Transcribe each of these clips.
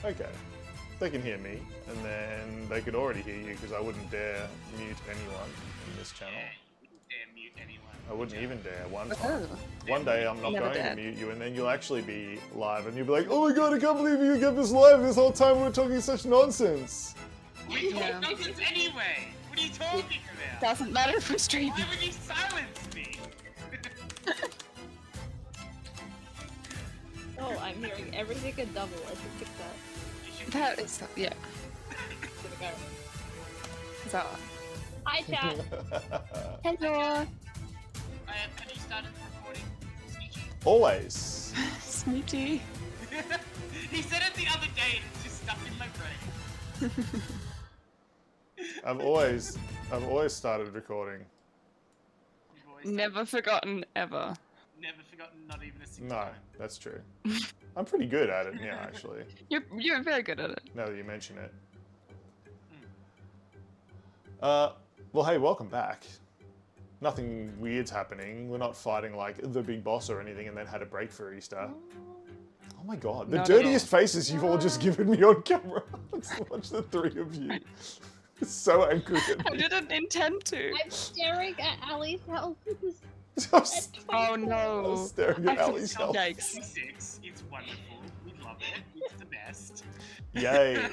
Okay. They can hear me, and then they could already hear you because I wouldn't dare mute anyone in this channel. You wouldn't dare mute anyone. I wouldn't even dare one time. Oh. One day I'm not Never going to dared. mute you, and then you'll actually be live, and you'll be like, "Oh my god, I can't believe you kept this live this whole time we were talking such nonsense." We talk Yeah. nonsense anyway! What are you talking about? Doesn't matter for streaming. Why would you silence me? Oh, I'm hearing everything a double. I should fix that. You should That is, yeah. Gonna go. So, Hi, chat. hello. have you started recording, Sneaky? Always. Sneaky. He said it the other day and it's just stuck in my brain. I've always started recording. You've always Never forgotten, ever. never forgotten, not even a single No, time. that's true. I'm pretty good at it now, actually. You're very good at it. Now that you mention it. Well, hey, welcome back. Nothing weird's happening. We're not fighting like the big boss or anything and then had a break for Easter. Oh my god, the Not at dirtiest faces you've all just given me on camera. Let's watch the three of you. It's so angry at I me. didn't intend to. I'm staring at Ali's house because I'm s- Oh I'm no. staring at I Ali's feel health. Yikes. 26, it's wonderful. We love it. It's the best. Yay.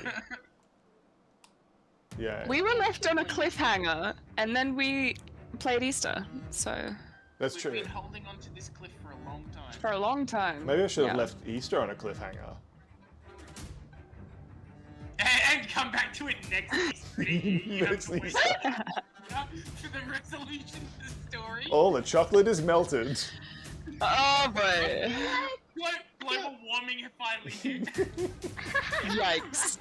Yay. We were left on a cliffhanger, and then we played Easter, so That's We've true. been holding on to this cliff for a long time. for a long time. Maybe I should have Yeah. left Easter on a cliffhanger. And come back to it next Easter. You have Next to wait Easter. for the resolution to the story. All the chocolate is melted. Oh boy. Global warming finally hit. Yikes.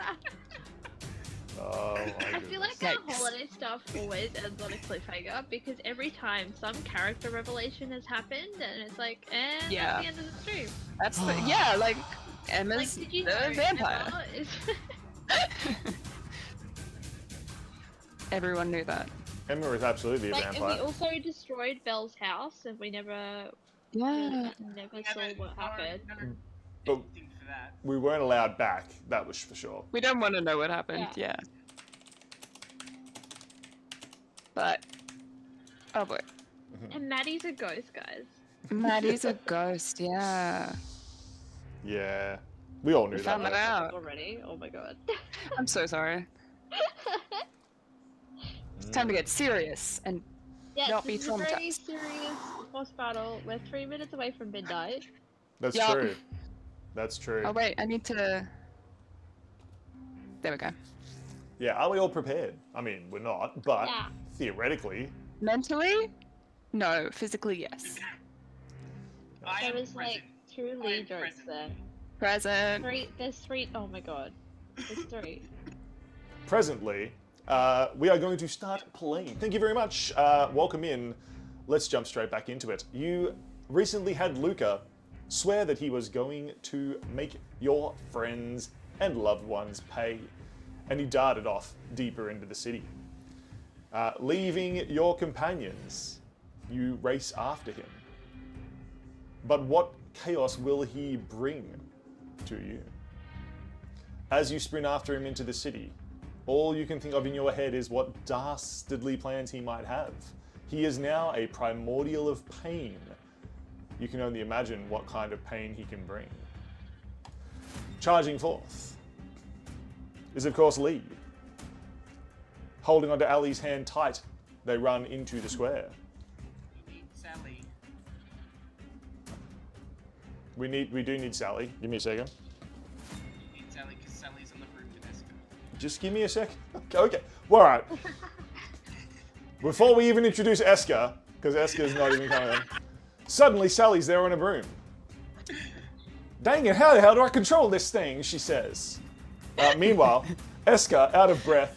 Oh my I goodness. feel like our Yikes. holiday stuff always ends on a cliffhanger because every time some character revelation has happened and it's like, and Yeah. that's the end of the stream. That's the, yeah, like Like, Emma's did you the know vampire. Emma is Everyone knew that. Emma is absolutely a like, and we vampire. also destroyed Belle's house and we never Yeah. never saw what happened. No, But- anything for that. We weren't allowed back, that was for sure. We don't want to know what happened, yeah. But, oh boy. And Maddie's a ghost, guys. Maddie's a ghost, yeah. Yeah. We all knew We that. found that though. out. Already? Oh my god. I'm so sorry. It's time to get serious and Yeah, Not be this is a very traumatized. serious boss battle. We're 3 minutes away from midnight. That's Yup. true. That's true. oh wait, I need to. There we go. Yeah, are we all prepared? I mean, we're not, but Yeah. theoretically. Mentally, no. Physically, yes. I There am was present. like 2 I am lead jokes present. there. Present. There's 3, oh my god. There's 3. Presently, we are going to start playing. Thank you very much. Welcome in. Let's jump straight back into it. You recently had Luca swear that he was going to make your friends and loved ones pay, and he darted off deeper into the city. Leaving your companions, you race after him. But what chaos will he bring to you? As you sprint after him into the city, all you can think of in your head is what dastardly plans he might have. He is now a primordial of pain. You can only imagine what kind of pain he can bring. Charging forth is, of course, Lee. Holding onto Ali's hand tight, they run into the square. Sally. We do need Sally. Give me a second. You need Sally because Sally's on the room with Eska. Just give me a sec. Okay. All right. Before we even introduce Eska, because Eska's not even coming in, suddenly Sally's there on a broom. Dang it, how the hell do I control this thing? She says. Meanwhile, Eska, out of breath,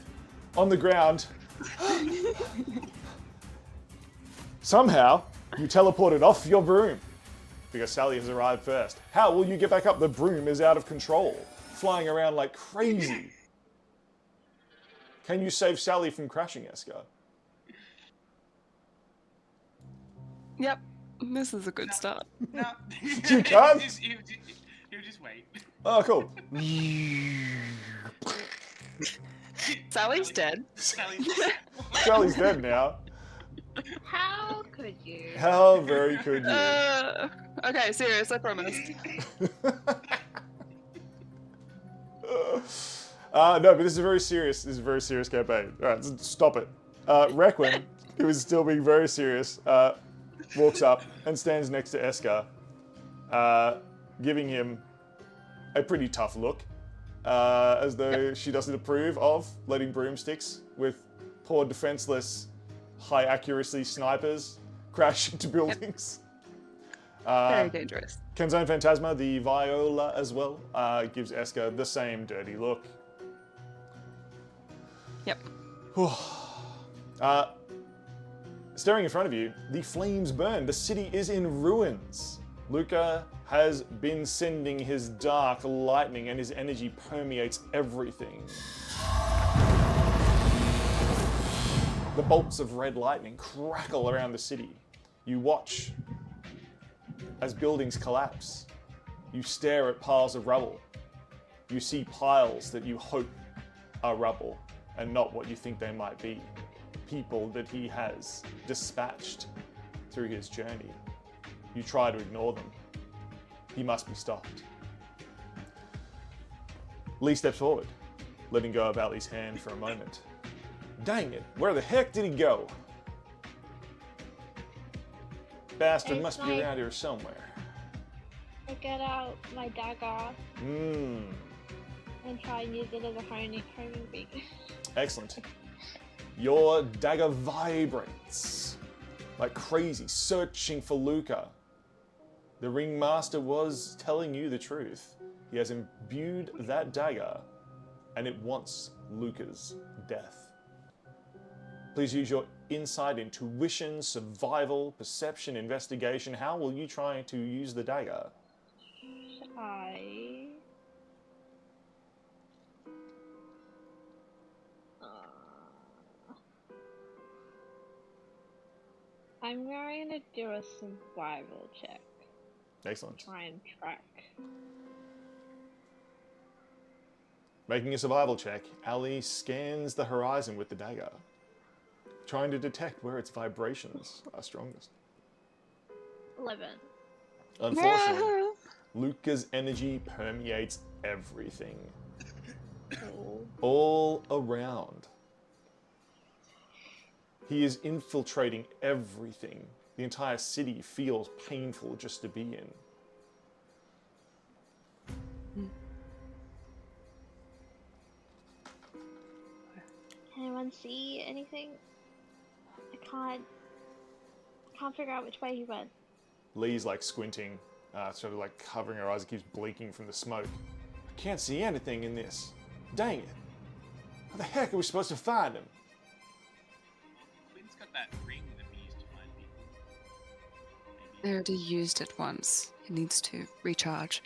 on the ground. Somehow, you teleported off your broom because Sally has arrived first. How will you get back up? The broom is out of control, flying around like crazy. Can you save Sally from crashing, Eska? Yep. This is a good start. No. You can't? He'll just wait. Oh, cool. Sally's dead. Sally's Charlie's dead now. How could you? How very could you? Okay, serious, I promise. No, but this is a very serious. This is a very serious campaign. All right, stop it. Requin, who is still being very serious, walks up and stands next to Eska, giving him a pretty tough look, as though she doesn't approve of letting broomsticks with poor defenseless, high accuracy snipers crash into buildings. Very dangerous. Kenzone Phantasma, the Viola as well, gives Eska the same dirty look. Yep. Staring in front of you, the flames burn. The city is in ruins. Luca has been sending his dark lightning and his energy permeates everything. The bolts of red lightning crackle around the city. You watch as buildings collapse. You stare at piles of rubble. You see piles that you hope are rubble and not what you think they might be. People that he has dispatched through his journey. You try to ignore them. He must be stopped. Lee steps forward, letting go of Ali's hand for a moment. Dang it, where the heck did he go? Bastard It's must be like- around here somewhere. I get out my dagger and try and use it as a homing beam. Excellent. Your dagger vibrates like crazy, searching for Luca. The Ringmaster was telling you the truth. He has imbued that dagger, and it wants Luca's death. Please use your insight, intuition, survival, perception, investigation. How will you try to use the dagger? I'm going to do a survival check. Excellent. Try and track. Making a survival check, Ali scans the horizon with the dagger, trying to detect where its vibrations are strongest. 11. Unfortunately, Luca's energy permeates everything. All around. He is infiltrating everything. The entire city feels painful just to be in. Can anyone see anything? I can't figure out which way he went. Lee's like squinting, sort of like covering her eyes. It keeps blinking from the smoke. I can't see anything in this. Dang it. How the heck are we supposed to find him? Quinn's got that ring that we used to find people. They already used it once. It needs to recharge.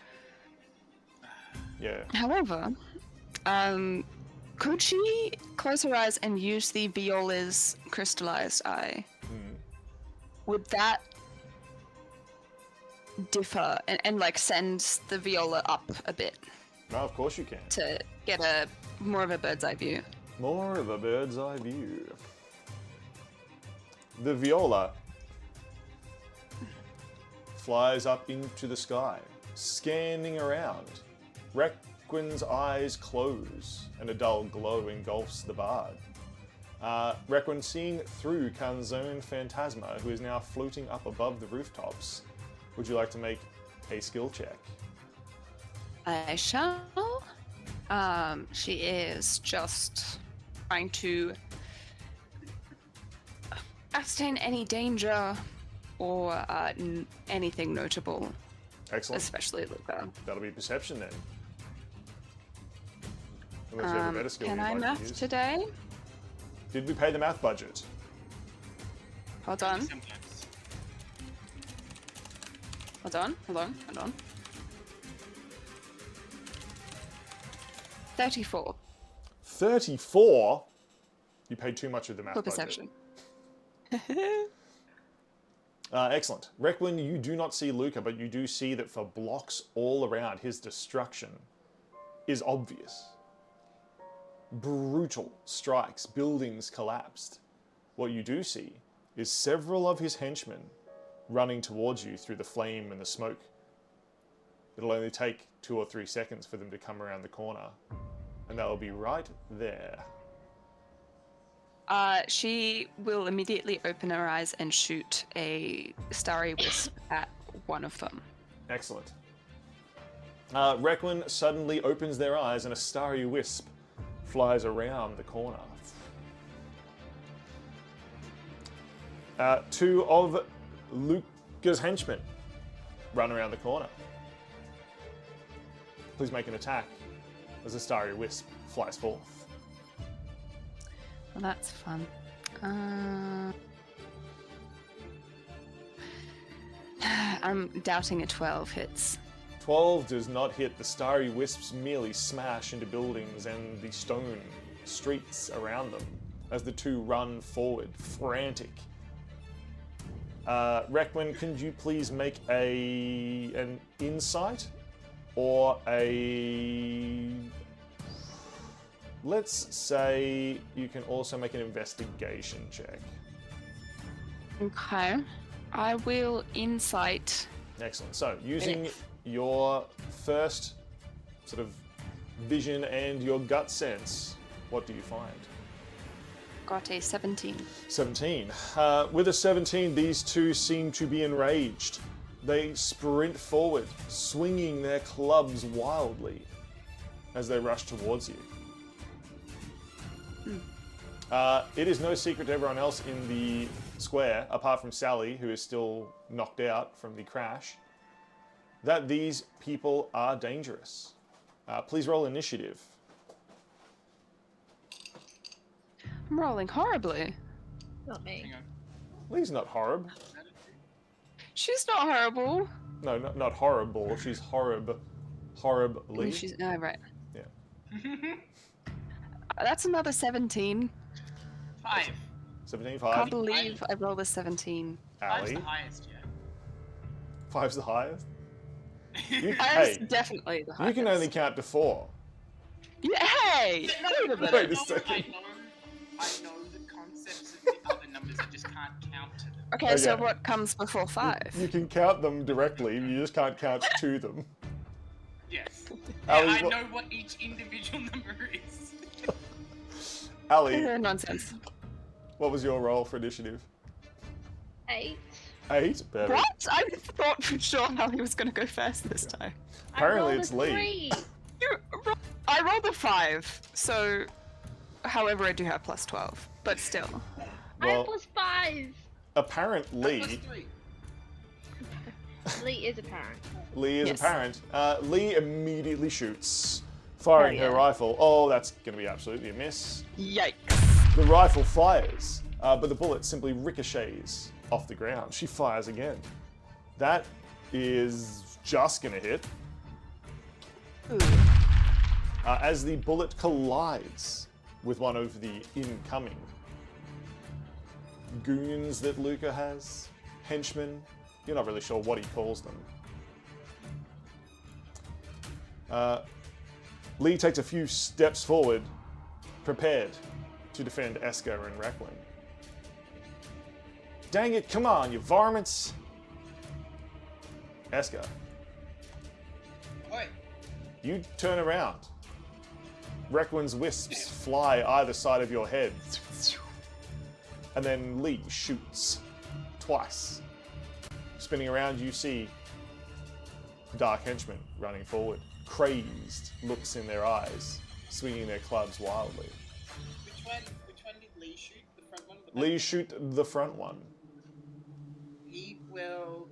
Yeah. However, could she close her eyes and use the Viola's crystallized eye? Would that differ and like send the Viola up a bit No, of course you can. to get a more of a bird's eye view? More of a bird's eye view. The Viola flies up into the sky, scanning around. Requin's eyes close, and a dull glow engulfs the bard. Requin, seeing through Kenzone Phantasma, who is now floating up above the rooftops, would you like to make a skill check? I shall. She is just trying to ascertain any danger or anything notable, Excellent. especially Luca. That'll be perception then. Unless you have a better skill Can you'd I like to math use. today? Did we pay the math budget? Hold on. Sometimes. Hold on. 34 34? You paid too much of the math for budget. perception. Excellent. Requin, you do not see Luca, but you do see that for blocks all around, his destruction is obvious. Brutal strikes, buildings collapsed. What you do see is several of his henchmen running towards you through the flame and the smoke. It'll only take 2 or 3 seconds for them to come around the corner, and they'll be right there. She will immediately open her eyes and shoot a starry wisp at one of them. Excellent. Requin suddenly opens their eyes and a starry wisp flies around the corner. 2 of Luca's henchmen run around the corner. Please make an attack as a starry wisp flies forth. Well, that's fun. I'm doubting a 12 hits. 12 does not hit. The starry wisps merely smash into buildings and the stone streets around them as the 2 run forward, frantic. Requin, can you please make an insight or a... Let's say you can also make an investigation check. Okay. I will insight. Excellent. So, using your first sort of vision and your gut sense, what do you find? Got a 17. 17. With a 17, these 2 seem to be enraged. They sprint forward, swinging their clubs wildly as they rush towards you. It is no secret to everyone else in the square, apart from Sally, who is still knocked out from the crash, that these people are dangerous. Please roll initiative. I'm rolling horribly. Not me. Hang on. Lee's not horrible. Is that a 2? She's not horrible. No, not horrible. She's horribly. She's right. Yeah. That's another 17. 5. 17, Can't 5. believe I rolled a 17. 5's Ali. the highest, yeah. 5's the highest. You, That's hey, definitely the you highest. can only count to 4. Yeah, hey! No, Wait a no, minute. Wait a no, second. I know the concepts of the other numbers, I just can't count to them. Okay, so Okay. what comes before 5? You can count them directly, you just can't count to them. Yes. Ali, I what- know what each individual number is. Ali, Nonsense. what was your roll for initiative? 8. 8? Better. What? I thought for sure Ali was going to go first this time. Apparently I rolled it's a Lee. 3. I rolled a 5, so however I do have plus 12, but still. Well- I'm plus 5. Apparently, Plus 3. Lee is a parent. Lee is Yes. apparent. Lee immediately shoots, firing Oh, her yeah. rifle. Oh, that's going to be absolutely a miss. Yikes. The rifle fires, but the bullet simply ricochets off the ground. She fires again. That is just going to hit. Ooh. As the bullet collides with one of the incoming goons that Luca has, henchmen, you're not really sure what he calls them. Lee takes a few steps forward, prepared to defend Esker and Requin. Dang it, come on, you varmints! Esker, Oi. you turn around. Requin's wisps fly either side of your head. And then Lee shoots twice. Spinning around, you see dark henchmen running forward, crazed looks in their eyes, swinging their clubs wildly. Which one did Lee shoot? The front one or the back? Lee shoot the front one. He will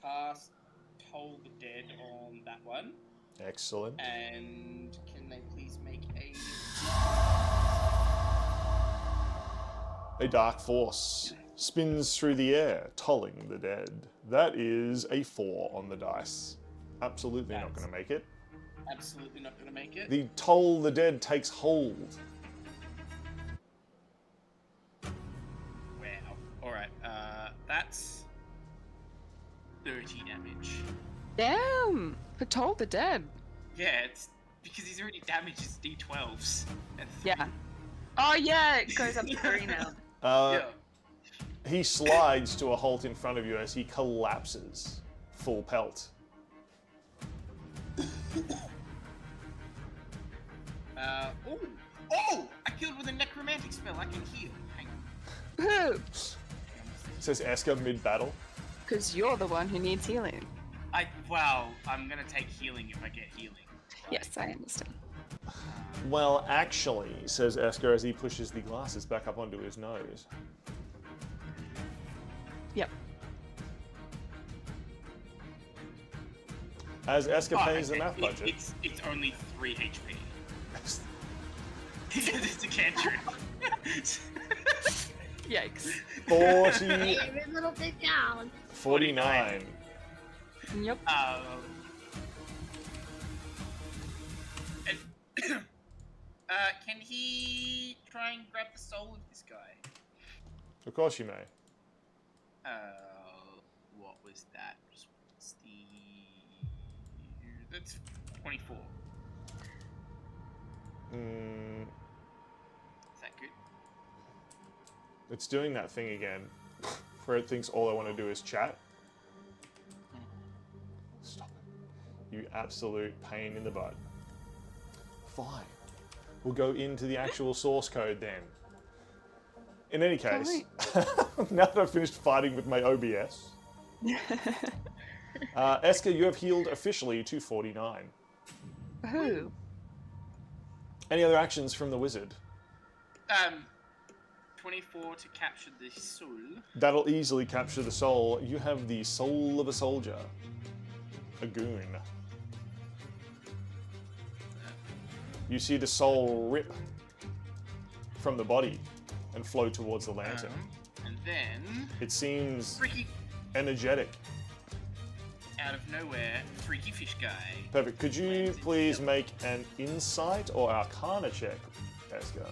cast Toll the Dead on that one. Excellent. And can they please make A dark force spins through the air, tolling the dead. That is a 4 on the dice. Absolutely not going to make it. absolutely not going to make it? The toll the dead takes hold. 30 damage. Damn! Told the dead. Yeah, it's because he's already damaged his D12s. At 3. Yeah. Oh yeah, it goes up to 3 now. Yeah. He slides to a halt in front of you as he collapses, full pelt. Oh! Oh! I killed with a necromantic spell. I can heal. Hang on. Who? Says Eska mid-battle. Because you're the one who needs healing. Wow, I'm gonna take healing if I get healing. Yes, I understand. Well, actually, says Eska as he pushes the glasses back up onto his nose. Yep. As Eska pays the math budget. It's only 3 HP. Because it's a cantrip. Yikes. 40, Every little bit down. 49. Yep. Can he try and grab the soul of this guy? Of course you may. What was that? What's that's 24. Is that good? It's doing that thing again, where it thinks all I want to do is chat. Stop it. You absolute pain in the butt. Fine. We'll go into the actual source code then. In any case, now that I've finished fighting with my OBS, Eska, you have healed officially to 49. Who? Any other actions from the wizard? 24 to capture the soul. That'll easily capture the soul. You have the soul of a soldier. A goon. You see the soul rip from the body and flow towards the lantern. And then... It seems Freaky, energetic. out of nowhere, freaky fish guy. Perfect. Could you please make an insight or arcana check, Eska?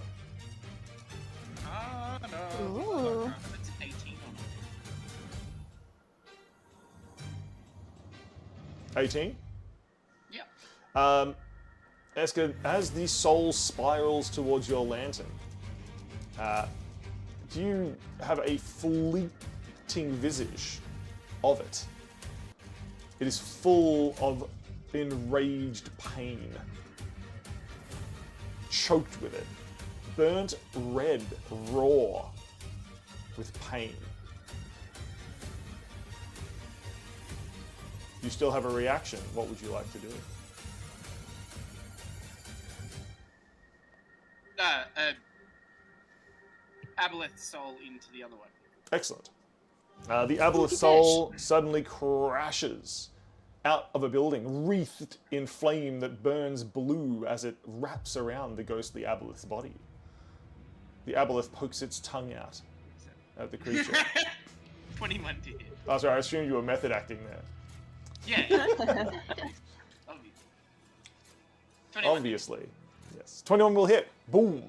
No. Ooh. That's 18 on it. 18? Yeah. Eska, as the soul spirals towards your lantern, do you have a fleeting visage of it? It is full of enraged pain, choked with it, burnt red, raw with pain. You still have a reaction. What would you like to do? Aboleth soul into the other one. Excellent. The Aboleth soul suddenly crashes out of a building, wreathed in flame that burns blue as it wraps around the ghostly Aboleth's body. The Aboleth pokes its tongue out at the creature. 21 to hit. Oh, sorry, I assumed you were method acting there. Yeah. Obviously. Yes. 21 will hit. Boom.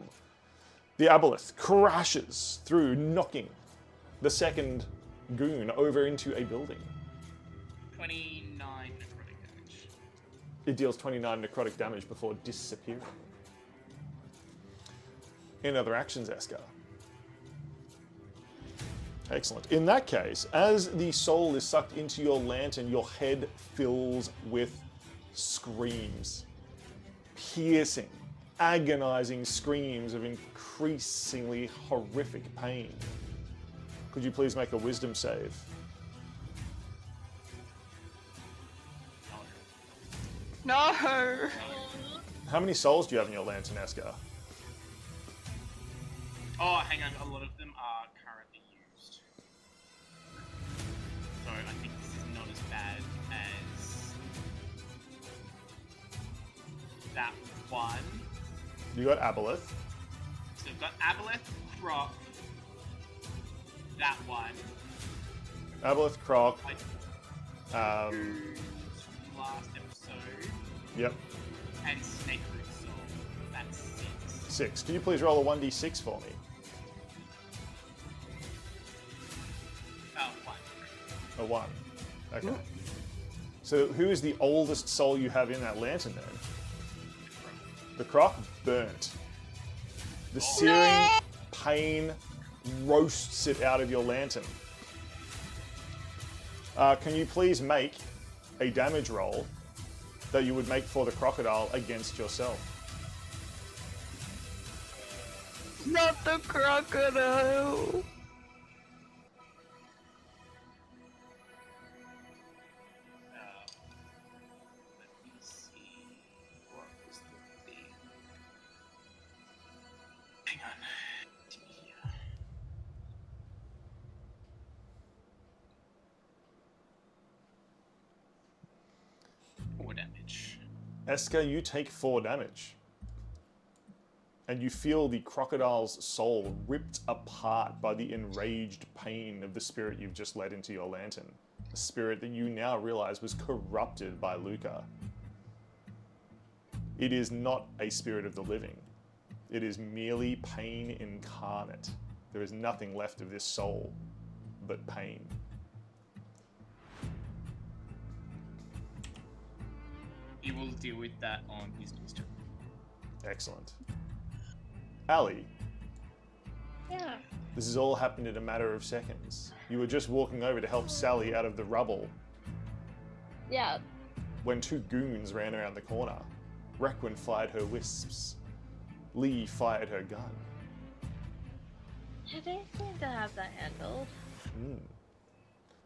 The Aboleth crashes through, knocking the second goon over into a building. 29 necrotic damage. It deals 29 necrotic damage before disappearing. Any other actions, Eska? Excellent. In that case, as the soul is sucked into your lantern, your head fills with screams. Piercing, agonizing screams of increasingly horrific pain. Could you please make a wisdom save? No! How many souls do you have in your lantern, Eska? Oh, hang on. A lot of them are currently used. So I think this is not as bad as that one. You got Aboleth. So we've got Aboleth, Croc, that one. Aboleth, Croc. Last episode. Yep. And Snake Root Soul. That's 6. 6. Can you please roll a 1d6 for me? 1. A 1. Okay. So who is the oldest soul you have in that lantern then? The croc burnt. The searing pain roasts it out of your lantern. Can you please make a damage roll that you would make for the crocodile against yourself? Not the crocodile. Let me see. What was the thing? Hang on. Four damage. Eska, you take 4 damage. And you feel the crocodile's soul ripped apart by the enraged pain of the spirit you've just let into your lantern. A spirit that you now realize was corrupted by Luca. It is not a spirit of the living. It is merely pain incarnate. There is nothing left of this soul but pain. He will deal with that on his next turn. Excellent. Ali, Yeah. this has all happened in a matter of seconds. You were just walking over to help Sally out of the rubble Yeah. when 2 goons ran around the corner. Requin fired her wisps. Lee fired her gun. They seem to have that handled.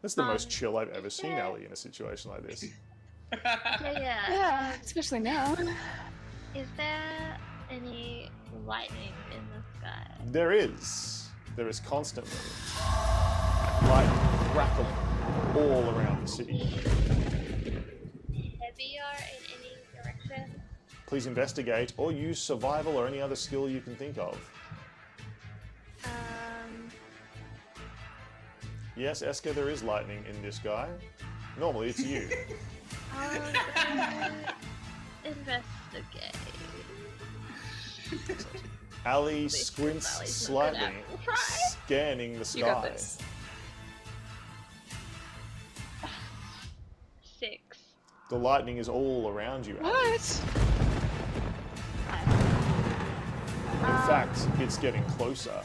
That's the most chill I've ever seen yeah. Ali in a situation like this. Yeah. Yeah, especially now. Is there any lightning in the sky? There is constantly light crackling all around the city. Heavier in any direction? Please investigate or use survival or any other skill you can think of. Yes, Eska, there is lightning in this guy. Normally it's you. Investigate. Ali squints Ali's not good slightly, at it. Try. scanning the You got sky. this. 6. The lightning is all around you, Ali. What? In fact, it's getting closer.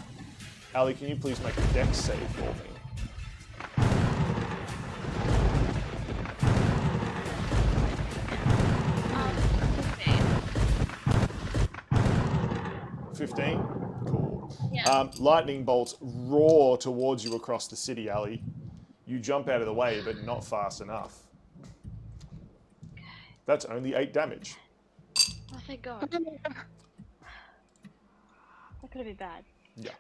Ali, can you please make a dex save for me? 15? Cool. Yeah. Lightning bolts roar towards you across the city, Ali. You jump out of the way, but not fast enough. That's only 8 damage. Oh, thank God. That could have been bad. Yeah.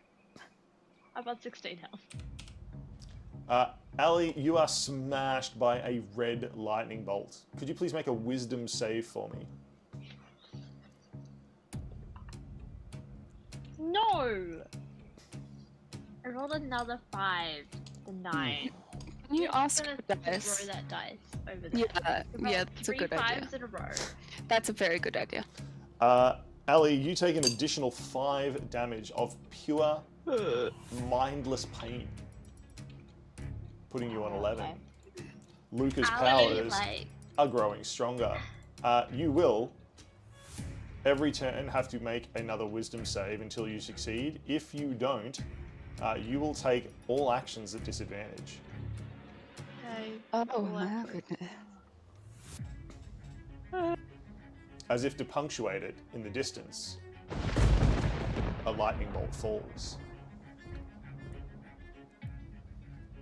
I'm on 16 health. Ali, you are smashed by a red lightning bolt. Could you please make a wisdom save for me? No! I rolled another 5. The 9. Can you ask I'm for gonna dice? throw that dice over there. Yeah, Roll yeah, that's a 3 good 5s idea. in a row. That's a very good idea. Ali, you take an additional 5 damage of pure, mindless pain, putting you on 11. Okay. Luca's Ali, powers like, are growing stronger. You will, every turn, have to make another wisdom save until you succeed. If you don't, you will take all actions at disadvantage. okay. Oh Well, my actually- goodness. As if to punctuate it, in the distance, a lightning bolt falls.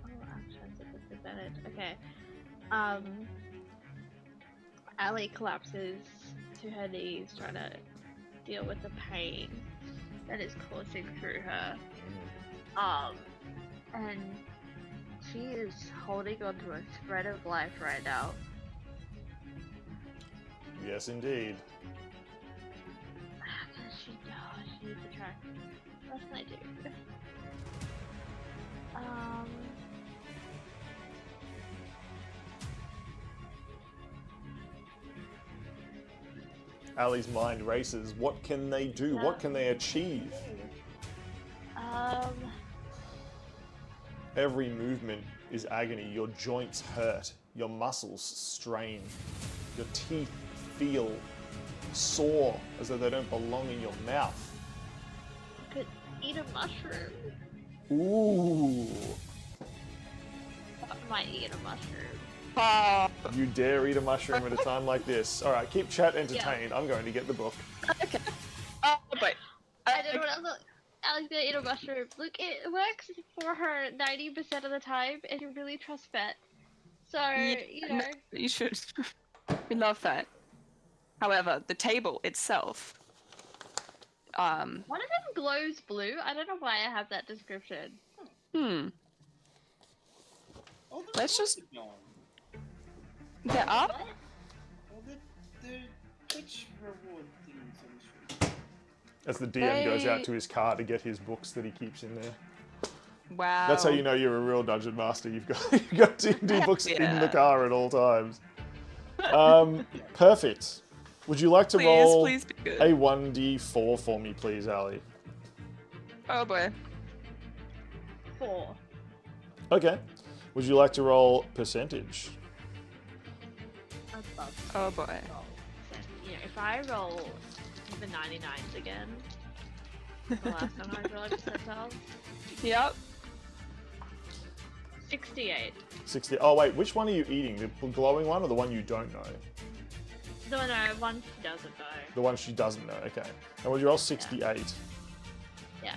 Oh, actions at disadvantage. Okay. Ali collapses to her knees, trying to deal with the pain that is coursing through her. And she is holding onto a thread of life right now. Yes, indeed. What does she do? She needs to try. What can I do? Ali's mind races. What can they do? What can they achieve? Every movement is agony. Your joints hurt. your muscles strain. Your teeth feel sore as though they don't belong in your mouth. Could eat a mushroom. Ooh. I might eat a mushroom. Oh, You dare eat a mushroom at a time like this. Alright, keep chat entertained. I'm going to get the book. okay. Oh, wait. I don't know what else. Ali's gonna eat a mushroom. Look, it works for her 90% of the time, and you really trust Vet. So, you know. No, you should. We love that. However, the table itself. One of them glows blue. I don't know why I have that description. Hmm. Oh, Let's just- are gone. They're up. What? Oh, the Twitch reward things on the screen. As the DM goes out to his car to get his books that he keeps in there. Wow. That's how you know you're a real dungeon master. You've got D&D books in the Yeah. car at all times. Perfect. Would you like to Please, roll please be good. a 1d4 for me, please, Ali? Oh boy. 4. Okay. Would you like to roll percentage? I'd love Oh boy. to roll. You know, if I roll the 99s again, the last time I rolled percentiles, Yep. 68. 60. Oh, wait. Which one are you eating? The glowing one or the one you don't know? No, one she doesn't know. The one she doesn't know. Okay. And would you roll 68? Yeah.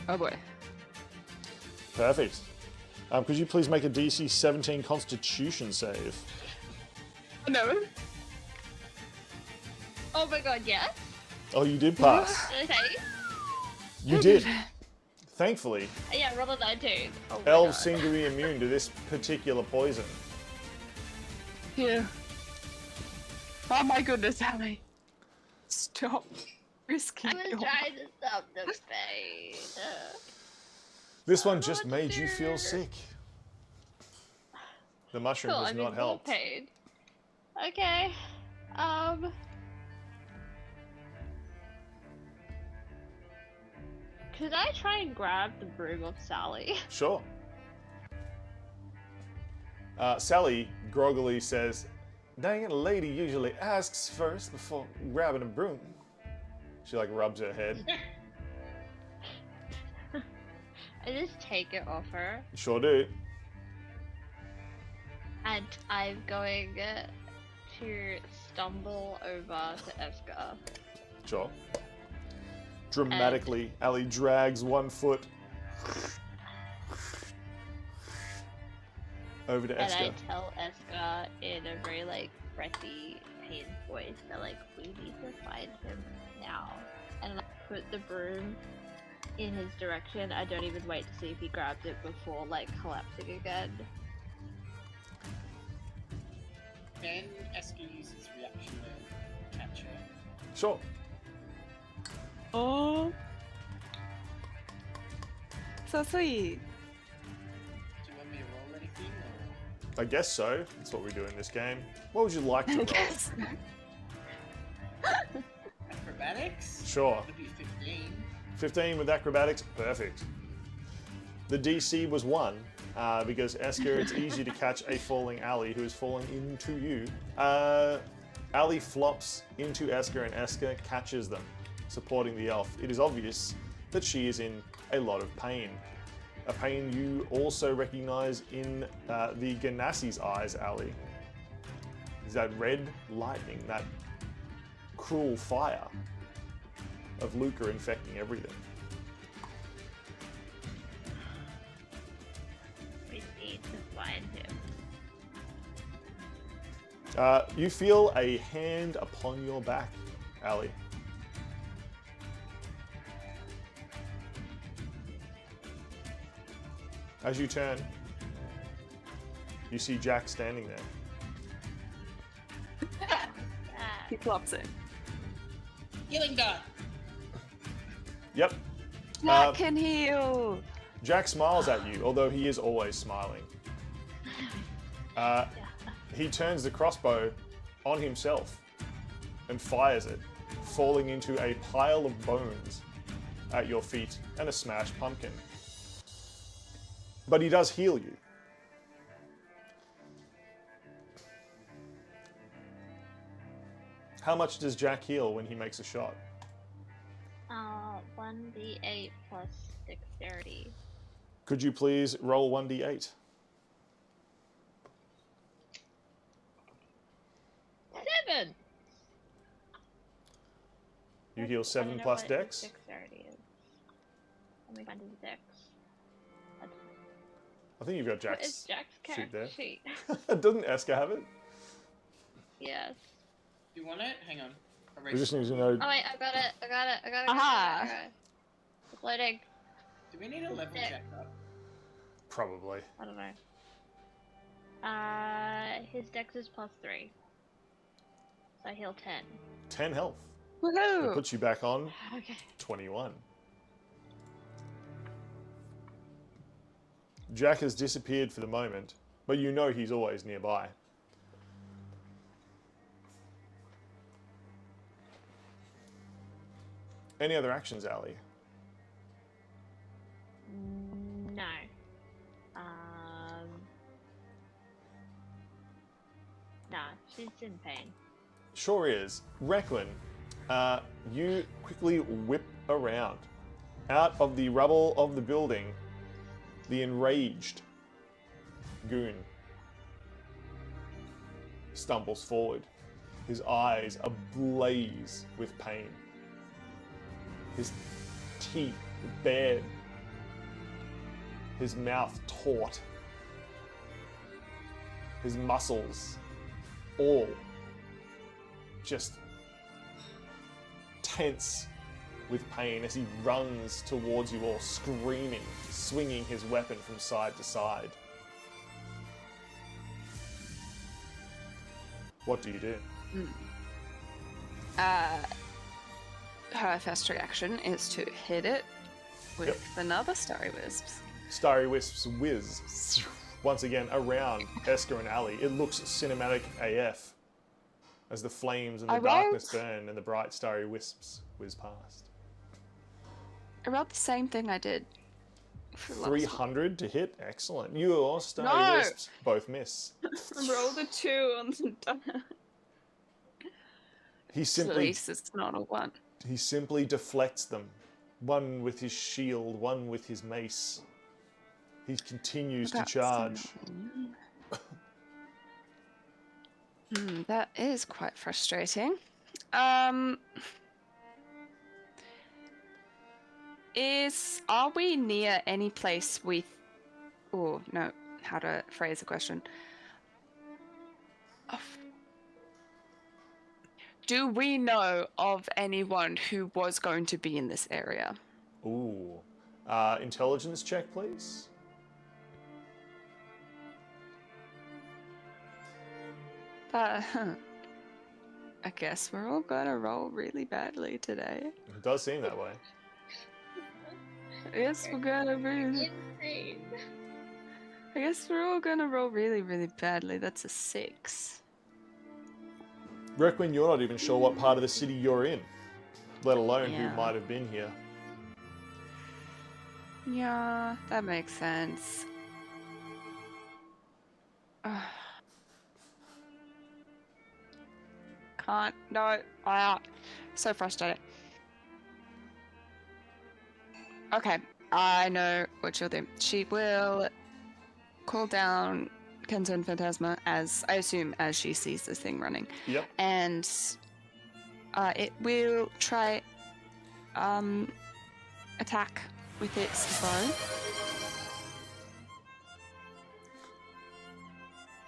Oh boy. Perfect. Could you please make a DC 17 Constitution save? No. Oh my god, yes? Oh, you did pass. Okay. You did. Thankfully, Yeah, roll a 19. Oh my elves god. seem to be immune to this particular poison. Yeah. Oh my goodness, Ali. Stop risking I was your trying to stop the pain. This one know just what to made you feel do. sick. The mushroom Cool, has I'm not in more helped. pain. Okay. Could I try and grab the broom of Sally? Sure. Sally groggily says, "Dang it, a lady usually asks first before grabbing a broom." She like rubs her head. I just take it off her, Sure do. and I'm going to stumble over to Eska. Sure. Dramatically, Ali drags one foot over to And I Eska. tell Eska in a very like breathy, pained voice that like we need to find him now. And I put the broom in his direction. I don't even wait to see if he grabs it before like collapsing again. Then Eska uses reaction to catch her. Sure. Oh. So sweet. Do you want me to roll anything? Or... I guess so. That's what we do in this game. What would you like to roll? Yes. Acrobatics? Sure. Would be 15. 15 with acrobatics, perfect. The DC was 1, because Esker, it's easy to catch a falling Ali who is falling into you. Ali flops into Esker and Esker catches them, supporting the elf. It is obvious that she is in a lot of pain. A pain you also recognize in the Ganassi's eyes, Ali. Is that red lightning, that cruel fire of Luca infecting everything. We need to find him. You feel a hand upon your back, Ali. As you turn, you see Jack standing there. He flops it. Healing dot! Yep. That can heal. Jack smiles at you, although he is always smiling. He turns the crossbow on himself and fires it, falling into a pile of bones at your feet and a smashed pumpkin. But he does heal you. How much does Jack heal when he makes a shot? 1d8 plus dexterity. Could you please roll 1d8? 7! You heal I 7 don't know plus what dex? dexterity is. Let me find his dex. I think you've got What is Jack's Jack's sheet character there. sheet? Doesn't Eska have it? Yes. Do you want it? Hang on. We just need to know. Oh wait, I got it. Aha. It's loading. Do we need a level Dex. check up? Probably. I don't know. His dex is +3. So I heal 10. 10 health. That Woohoo! puts you back on Okay. 21. Jack has disappeared for the moment, but you know he's always nearby. Any other actions, Ali? No. Nah, she's in pain. Sure is. Requin, you quickly whip around. Out of the rubble of the building, the enraged goon stumbles forward, his eyes ablaze with pain, his teeth bared, his mouth taut, his muscles all just tense with pain as he runs towards you all, screaming, swinging his weapon from side to side. What do you do? Her first reaction is to hit it with another Starry Wisps. Starry Wisps whiz once again around Eska and Ali. It looks cinematic AF as the flames and the darkness burn and the bright starry wisps whiz past. I rolled the same thing I did for last 300 to hit, excellent. Your starry wisps both miss. Rolled a 2 on the die. He At simply least it's not a 1. He simply deflects them, one with his shield, one with his mace. He continues to charge. That is quite frustrating. Are we near any place with... Oh, no, how to phrase the question. Do we know of anyone who was going to be in this area? Ooh. Intelligence check, please. I guess we're all gonna roll really badly today. It does seem that way. I guess we're gonna really... Insane. I guess we're all gonna roll really, really badly. That's a 6. Requin, you're not even sure what part of the city you're in, let alone who Yeah. might have been here. Yeah, that makes sense. Can't. No. So frustrated. Okay, I know what she'll do. She will call down Concern Phantasma as, I assume, as she sees this thing running. Yep. And it will try attack with its bow.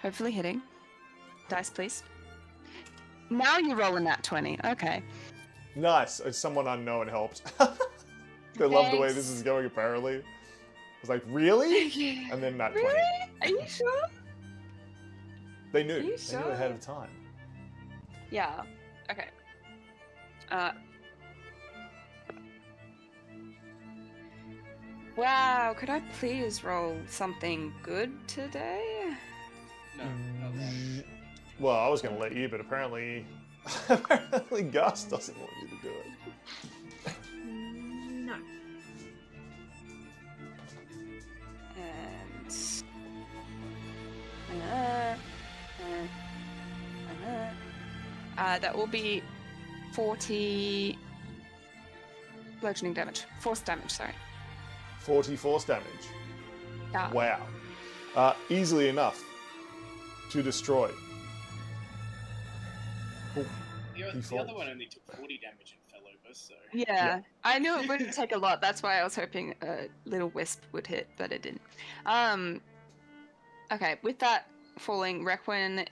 Hopefully hitting. Dice, please. Now you're rolling that 20. Okay. Nice. Someone unknown helped. They love the way this is going, apparently. I was like, really? And then that 20. Really? Are you sure? They knew. Are you They knew ahead of time. Yeah. Okay. Wow, could I please roll something good today? No, not that. Well, I was going to let you, but apparently Gus doesn't want you to do it. No. That will be 40 bludgeoning damage. Force damage, sorry. 40 force damage. Yeah. Wow. Easily enough to destroy. Oh, The he other falls. one only took 40 damage and fell over, so. Yeah, I knew it wouldn't take a lot. That's why I was hoping a little wisp would hit, but it didn't. Okay, with that falling, Requin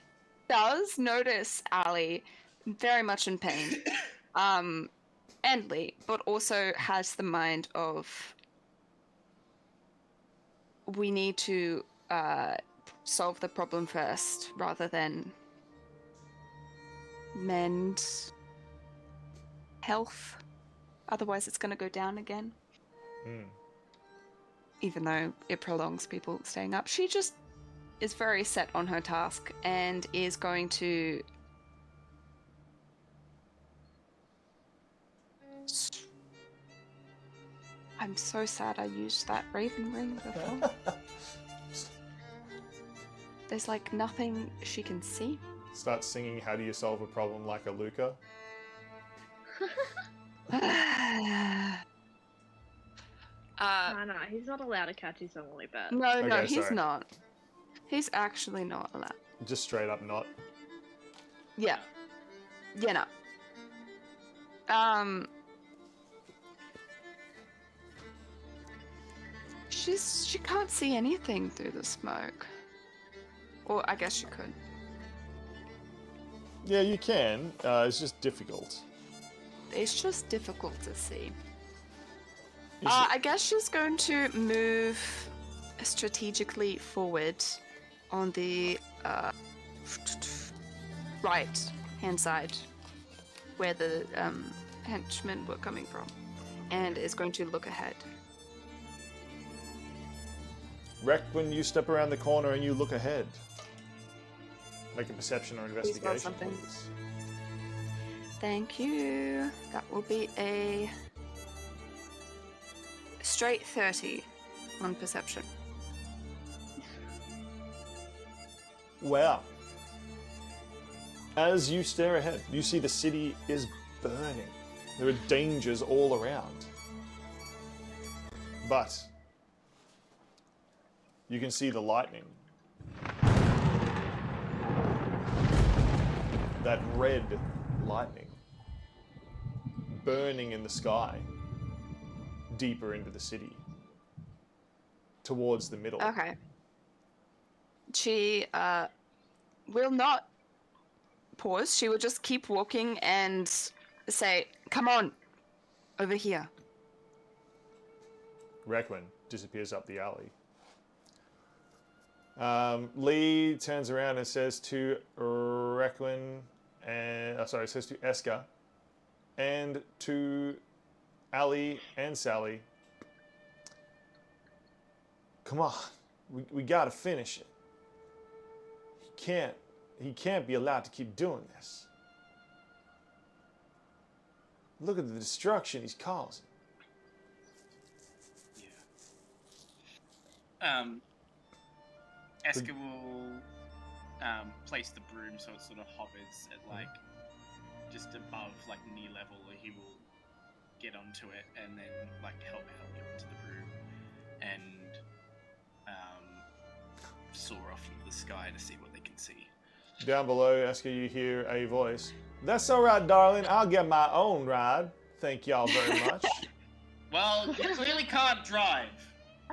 does notice Ali very much in pain. And Lee, but also has the mind of we need to solve the problem first rather than mend health. Otherwise, it's going to go down again. Even though it prolongs people staying up. She just is very set on her task and is going to I'm so sad I used that raven ring before. There's like nothing she can see. Start singing How Do You Solve a Problem Like a Luca? No, he's not allowed to catch his song like that. No, Okay, he's sorry. not. He's actually not allowed. Just straight up not. Yeah. Yeah, no. She can't see anything through the smoke. Or I guess she could. Yeah, you can. It's just difficult. It's just difficult to see. You I guess she's going to move strategically forward on the right hand side where the henchmen were coming from, and is going to look ahead. Rec, when you step around the corner and you look ahead, make a perception or roll investigation, something. please. Thank you. That will be a straight 30 on perception. Wow. As you stare ahead, you see the city is burning. There are dangers all around. But you can see the lightning. That red lightning burning in the sky deeper into the city towards the middle. Okay. She will not pause. She will just keep walking and say, "Come on, over here." Requin disappears up the alley. Lee turns around and says to Requin, and says to Eska, and to Ali and Sally, "Come on, we gotta finish it. He can't be allowed to keep doing this. Look at the destruction he's causing." Yeah. Eska will place the broom so it sort of hovers at like just above like knee level. He will get onto it and then like help him into the broom and soar off into the sky to see what they can see. Down below, Eska, you hear a voice. "That's all right, darling. I'll get my own ride. Thank y'all very much." Well, you clearly can't drive.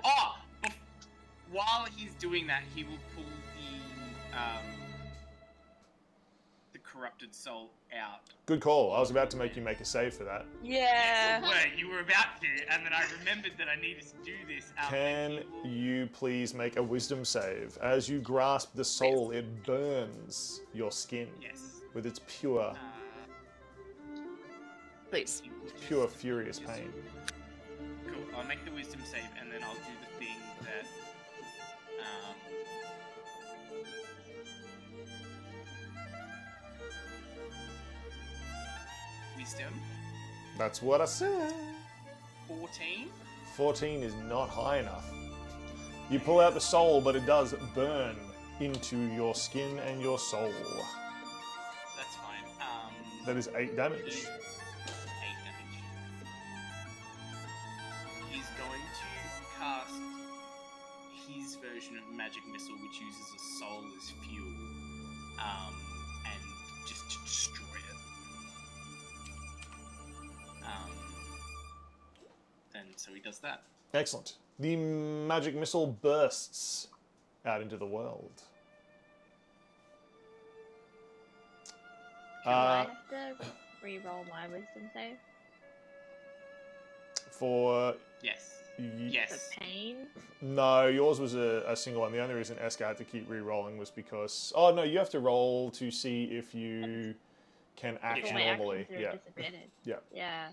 Oh! While he's doing that, he will pull the corrupted soul out. Good call. I was about to make you make a save for that. Yeah. Wait, you were about to, and then I remembered that I needed to do this. Can you please make a wisdom save? As you grasp the soul, it burns your skin Yes. with its pure, Please. pure furious pain. Cool. I'll make the wisdom save, and then I'll do the thing that. Wisdom. That's what I said. 14. 14 is not high enough. You pull out the soul, but it does burn into your skin and your soul. That's fine. That is 8 damage. 8 damage. He's going to cast his version of Magic Missile, which uses a soul as fuel, and just to destroy it. And so he does that. Excellent. The magic missile bursts out into the world. Do I have to re-roll my wisdom save? For Yes. For Yes. pain? no, yours was a single one. The only reason Eska had to keep re-rolling was because no, you have to roll to see if you can act If my normally. actions are Yeah. disadvantage. Yeah. Yeah.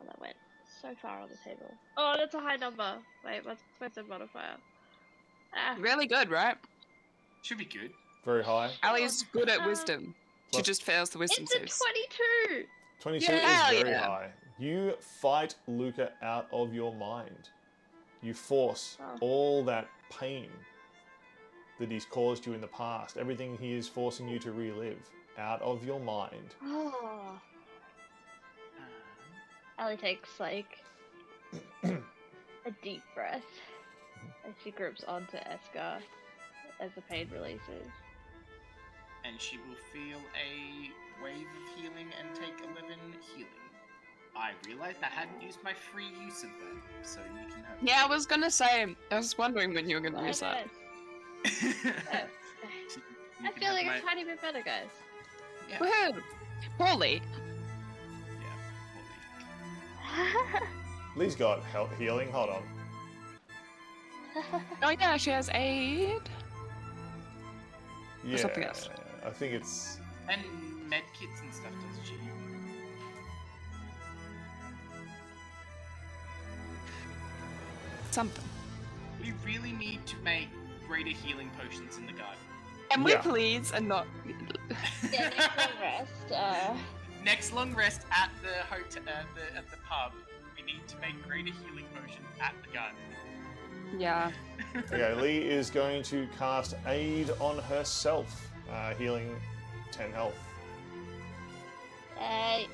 Oh, that went so far on the table. Oh, that's a high number. Wait, what's the modifier? Ah. Really good, right? Should be good. Very high. Ali's good at wisdom. She Plus- just fails the wisdom It's a saves. 22! 22 Yeah, is very yeah. high. You fight Luca out of your mind. You force Oh. all that pain that he's caused you in the past, everything he is forcing you to relive, out of your mind. Oh. Ellie takes like a deep breath as she grips onto Eska as the pain releases. And she will feel a wave of healing and take 11 healing. I realized I hadn't used my free use of that, so you can have. Yeah, I was gonna say. I was wondering when you were gonna Oh, use that. nice. I feel like a tiny bit better, guys. Yeah. Woohoo! Poorly. Yeah. Lee's got healing. Hold on. Oh yeah, she has aid. Yeah, something else. I think it's. And medkits and stuff, does she? Something. We really need to make greater healing potions in the garden. And we Yeah. please and not. Yeah, next long rest. Next long rest at the hotel, at the pub. We need to make greater healing potions at the garden. Yeah. Okay, Lee is going to cast Aid on herself, healing 10 health. Hey.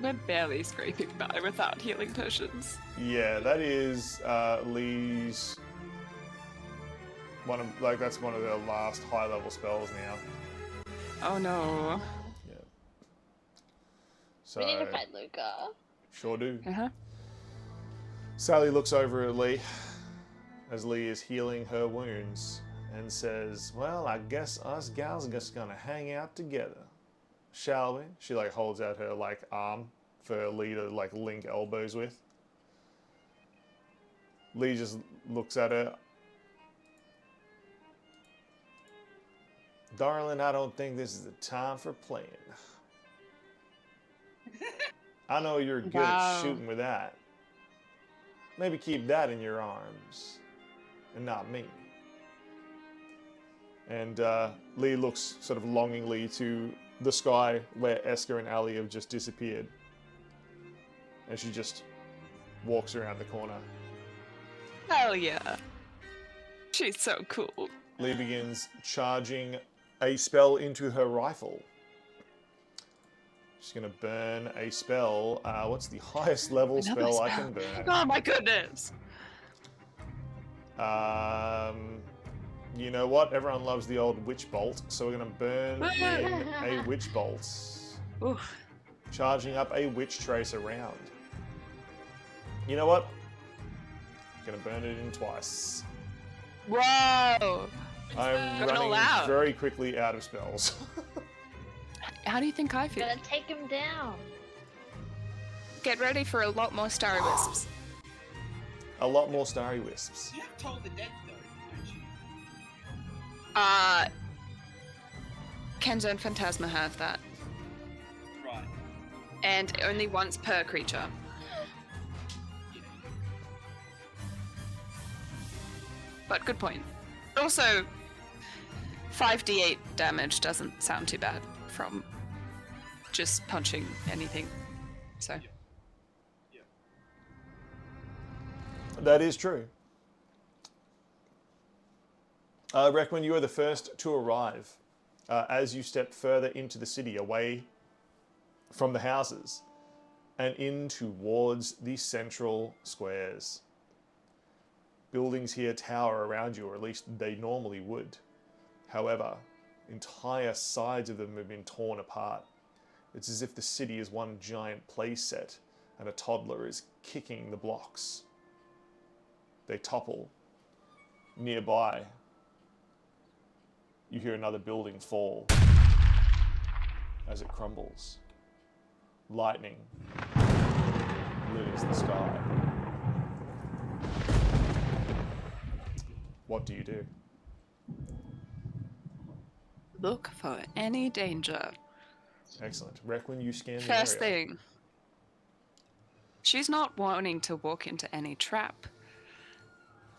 We're barely scraping by without healing potions. Yeah, that is Lee's that's one of the last high level spells now. Oh no. Yeah. So We need to fight Luca. sure do. Uh-huh. Sally looks over at Lee as Lee is healing her wounds and says, "Well, I guess us gals are just gonna hang out together, shall we?" She holds out her arm for Lee to link elbows with. Lee just looks at her. "Darling, I don't think this is the time for playing. I know you're good at shooting with that. Maybe keep that in your arms, and not me." And Lee looks sort of longingly to the sky where Eska and Ali have just disappeared. And she just walks around the corner. Hell yeah. She's so cool. Lee begins charging a spell into her rifle. She's going to burn a spell. What's the highest level Another spell I spell. can burn? Oh my goodness. You know what? Everyone loves the old witch bolt, so we're going to burn in a witch bolt. Oof. Charging up a witch tracer round. You know what? Going to burn it in twice. Whoa. I'm Going all running out. very quickly out of spells. How do you think I feel? Gotta take him down. Get ready for a lot more Starry Wisps. A lot more starry wisps. You have Toll the Dead, though, don't you? Kenzo and Phantasma have that. Right. And only once per creature. Yeah. But good point. Also, 5d8 damage doesn't sound too bad from just punching anything. So, That is true. Reckman, you are the first to arrive. As you step further into the city, away from the houses, and in towards the central squares. Buildings here tower around you, or at least they normally would. However, entire sides of them have been torn apart. It's as if the city is one giant play set, and a toddler is kicking the blocks. They topple. Nearby, you hear another building fall as it crumbles. Lightning lilies the sky. What do you do? Look for any danger. Excellent. Reckon you scan the First area. thing. She's not wanting to walk into any trap.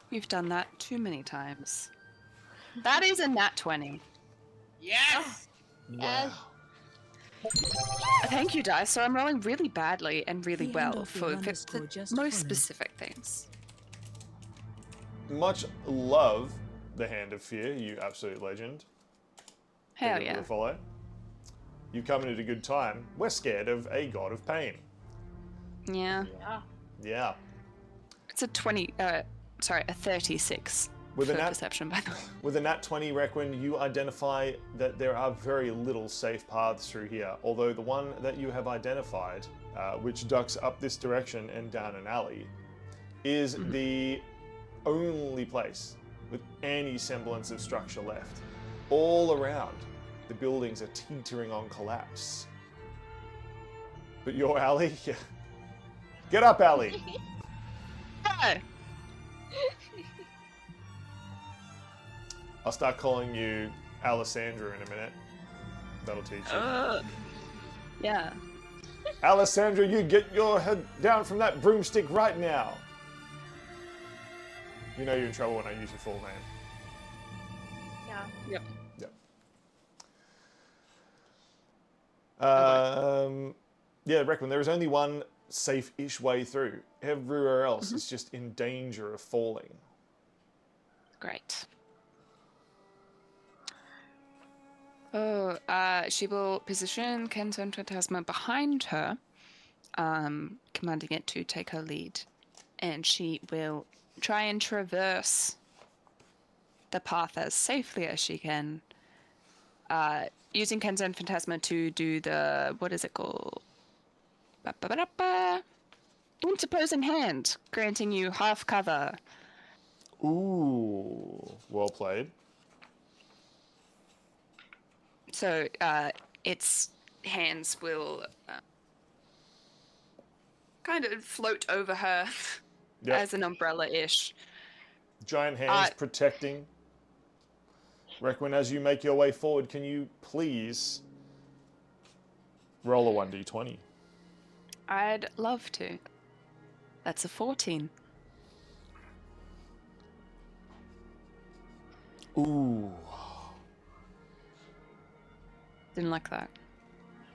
You've done that too many times. That is a nat 20. Yes! Wow. Thank you, Dice. So I'm rolling really badly and really The well end of for your the underscore just most fallen. specific things. Much love the Hand of Fear, you absolute legend. Hell Give it yeah. a follow. You come in at a good time. We're scared of a god of pain. Yeah. Yeah. Yeah. It's a 36 With for a nat perception, by the way. With a nat 20, Requin, you identify that there are very little safe paths through here, although the one that you have identified, which ducks up this direction and down an alley, is the only place with any semblance of structure left. All around, the buildings are teetering on collapse. But your alley? Get up, alley! Oh, I'll start calling you Alessandra in a minute. That'll teach you. yeah. Alessandra, you get your head down from that broomstick right now. You know you're in trouble when I use your full name. Yeah. Yep. Yep. Okay. Yeah, Reckman, there is only one safe-ish way through. Everywhere else is just in danger of falling. Great. Oh, she will position Kenton Phantasma behind her, commanding it to take her lead. And she will try and traverse the path as safely as she can, using Kenton Phantasma to do the, what is it called? Ba-ba-ba-da-ba. Interposing hand, granting you half cover. Ooh, well played. So its hands will kind of float over her Yep. as an umbrella-ish. Giant hands protecting. Reckman, as you make your way forward, can you please roll a 1d20? I'd love to. That's a 14. Ooh. Didn't like that.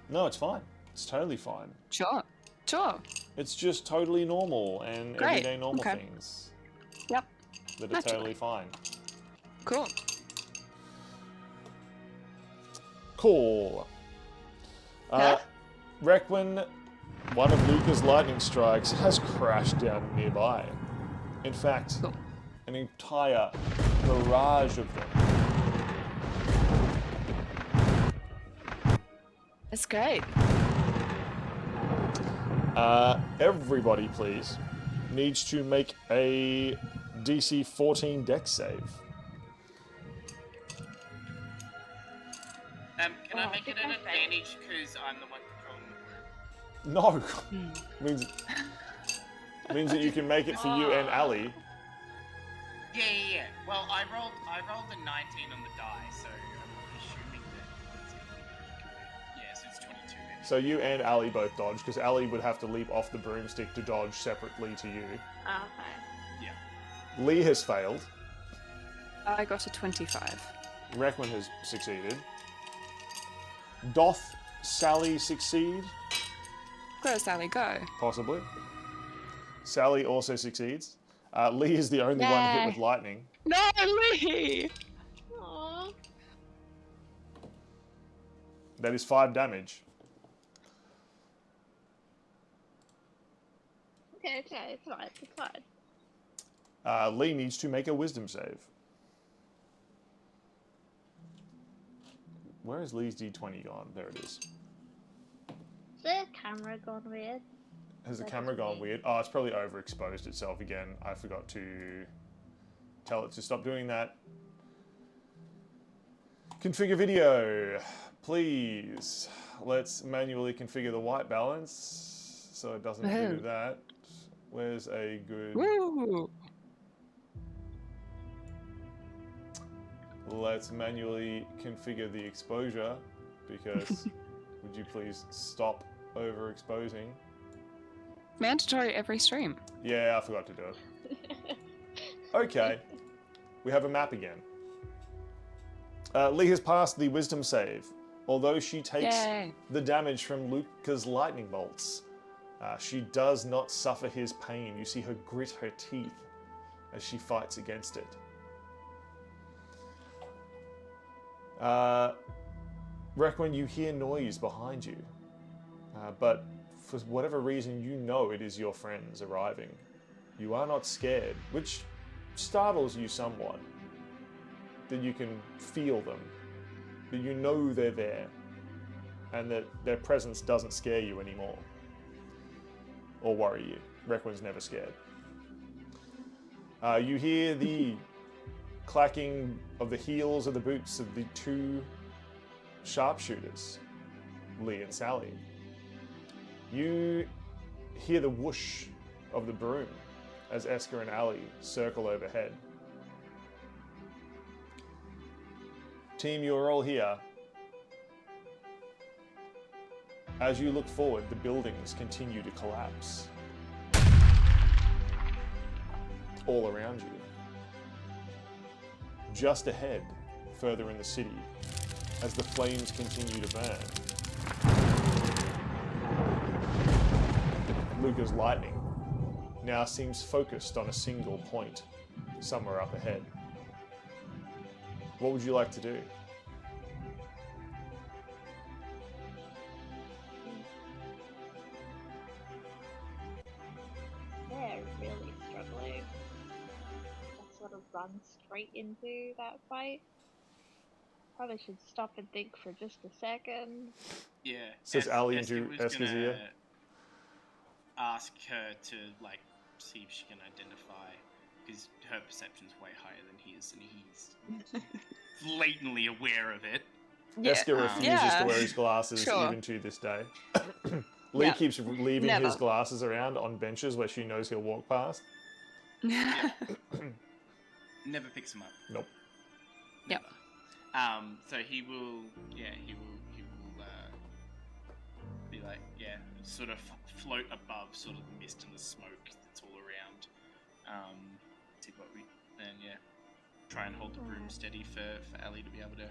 No, it's fine. It's totally fine. Sure. Sure. It's just totally normal and Great, everyday normal okay. things Yep. that are Naturally. totally fine. Cool. Cool. Huh? Requin, one of Luca's lightning strikes has crashed down nearby. In fact, Cool. an entire barrage of them. That's great. Everybody, please, needs to make a DC 14 dex save. Can I Oh, make it an advantage because I'm the one controlling? No, means that you can make it for you and Ali. Yeah. Well, I rolled a 19 on the die, so I'm assuming that it's gonna be yeah, so it's 22 then. So you and Ali both dodge, because Ali would have to leap off the broomstick to dodge separately to you. Okay. Yeah. Lee has failed. I got a 25. Reckman has succeeded. Doth Sally succeed? Go, Sally, go. Possibly. Sally also succeeds. Lee is the only one hit Yay. with lightning. No, Lee! That is 5 damage. Okay, it's fine. It's fine. Lee needs to make a wisdom save. Where is Lee's D20 gone? There it is. Is the camera gone weird? Has the That camera doesn't gone mean- weird? Oh, it's probably overexposed itself again. I forgot to tell it to stop doing that. Configure video, please. Let's manually configure the white balance so it doesn't do that. Where's a good... Woo! Let's manually configure the exposure because would you please stop overexposing? Mandatory every stream. Yeah, I forgot to do it. Okay, we have a map again. Lee has passed the wisdom save. Although she takes Yay. the damage from Luca's lightning bolts, she does not suffer his pain. You see her grit her teeth as she fights against it. Requin, you hear noise behind you, but for whatever reason you know it is your friends arriving. You are not scared, which startles you somewhat, that you can feel them, that you know they're there, and that their presence doesn't scare you anymore, or worry you. Requin's never scared. You hear the clacking of the heels of the boots of the 2 sharpshooters, Lee and Sally. You hear the whoosh of the broom as Esker and Ali circle overhead. Team, you are all here. As you look forward, the buildings continue to collapse all around you. Just ahead, further in the city, as the flames continue to burn, Luca's lightning now seems focused on a single point, somewhere up ahead. What would you like to do? They're really struggling. I sort of run straight into that fight. Probably should stop and think for just a second. Yeah. Says Ali Esker into was Esker's gonna ear. ask her to like see if she can identify, because her perception's way higher than his, and he's blatantly aware of it. Esker refuses to wear his glasses Sure. even to this day. Lee Yeah. keeps leaving Never. his glasses around on benches where she knows he'll walk past. Never picks him up. Nope. Yep. So he will be like, yeah, sort of float above sort of the mist and the smoke that's all around. See what we, and yeah, try and hold the broom steady for Ali to be able to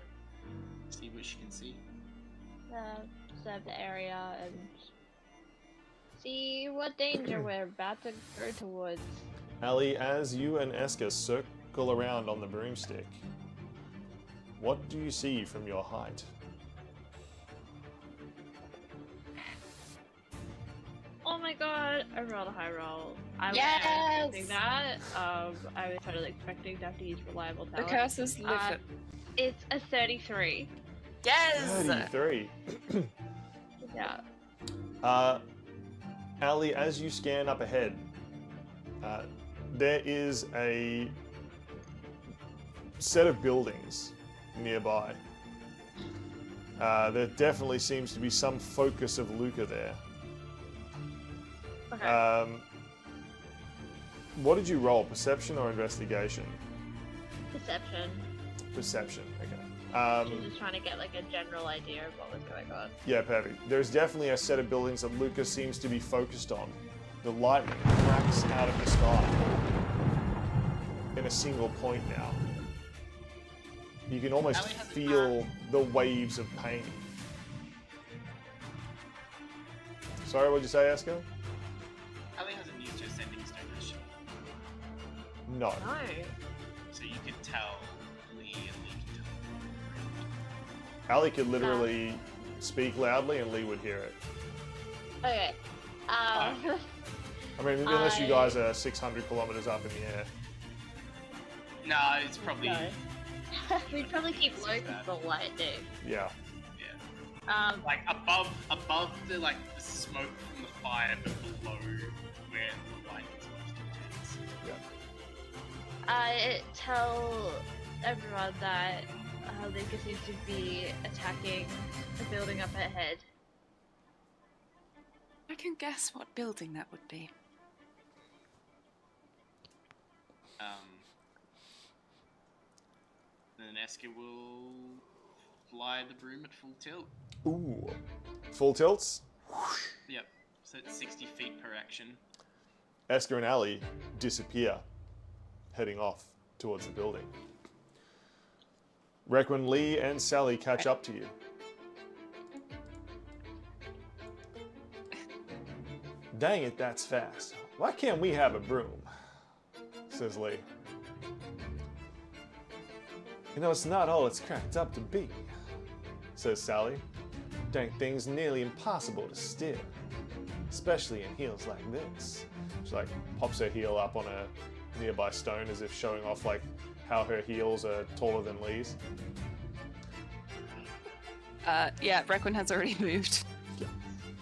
see what she can see. Observe the area and see what danger we're about to go towards. Ali, as you and Esker circle around on the broomstick, what do you see from your height? Oh my god, I rolled a high roll. I was Yes! not expecting that. I was totally expecting to have to use reliable The talent. curses live it. It's a 33. Yes! 33. Yeah. Ali, as you scan up ahead, there is a set of buildings nearby. There definitely seems to be some focus of Luca there. Okay. What did you roll? Perception or investigation? Perception. Perception, okay. She was just trying to get like a general idea of what was going on. Yeah, perfect. There's definitely a set of buildings that Luca seems to be focused on. The lightning cracks out of the sky in a single point now. You can almost Ali has a feel the waves of pain. Sorry, what'd you say, Esker? Ali hasn't used her sending stone, has she? No. No. So you could tell Lee and Lee can tell. Ali could literally speak loudly and Lee would hear it. Okay. I mean, unless you guys are 600 kilometers up in the air. No, it's probably. No. We'd probably keep low because the lightning. Yeah. Like above the the smoke from the fire, but below where the light is most intense. Yeah. I tell everyone that Luca seems to be attacking a building up ahead. I can guess what building that would be. Then Esker will fly the broom at full tilt. Ooh. Full tilts. Yep. So it's 60 feet per action. Esker and Ali disappear, heading off towards the building. Requin, Lee, and Sally catch up to you. Dang it, that's fast. Why can't we have a broom? Says Lee. You know, it's not all it's cracked up to be, says Sally. Dang thing's nearly impossible to steer, especially in heels like this. She like pops her heel up on a nearby stone as if showing off like how her heels are taller than Lee's. Yeah, Requin has already moved.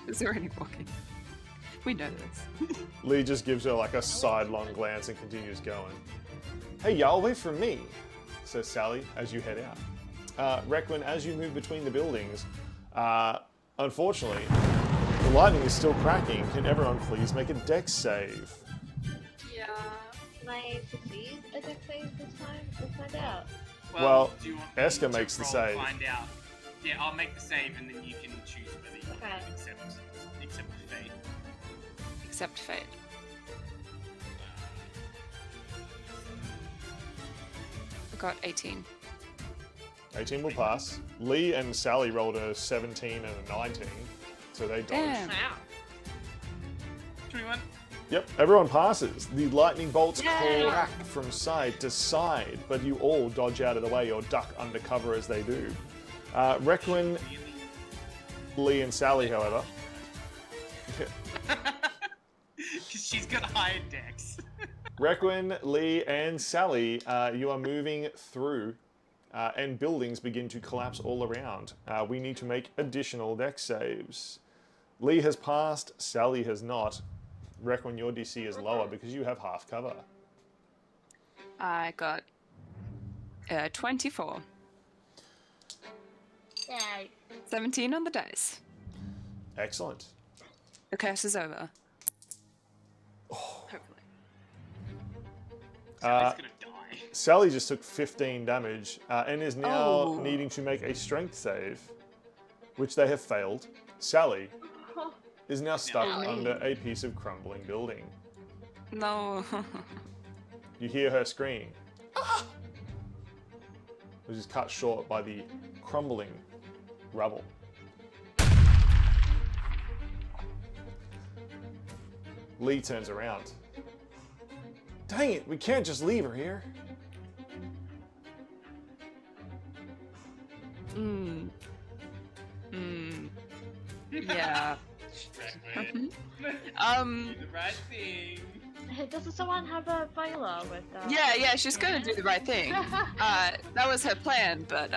He's already walking. We know this. Lee just gives her like a sidelong glance and continues going. Hey y'all, wait for me, says Sally as you head out. Requin, as you move between the buildings, unfortunately, the lightning is still cracking. Can everyone please make a dex save? Yeah. Can I succeed a deck save this time? Let's find out. Well, do you want me Esker to makes the roll save. Find out. Yeah, I'll make the save and then you can choose whether you Okay. want to accept the fate. Except fate. I got 18. 18 will pass. Lee and Sally rolled a 17 and a 19, so they dodge. Damn. Wow. 21. Yep, everyone passes. The lightning bolts Yay! crack from side to side, but you all dodge out of the way or duck under cover as they do. Requin, Lee, and Sally, however. Because she's got higher dex. Requin, Lee, and Sally, you are moving through, and buildings begin to collapse all around. We need to make additional dex saves. Lee has passed, Sally has not. Requin, your DC is lower because you have half cover. I got 24. Yay. 17 on the dice. Excellent. The curse is over. Hopefully. Sally's gonna die. Sally just took 15 damage and is now Oh. needing to make a strength save, which they have failed. Sally is now stuck Sally. under a piece of crumbling building. No. You hear her scream, "Ah!" which is cut short by the crumbling rubble. Lee turns around. Dang it, we can't just leave her here. Yeah. Requin, Um. do the right thing. Doesn't someone have a boiler with Yeah, she's gonna do the right thing. That was her plan, but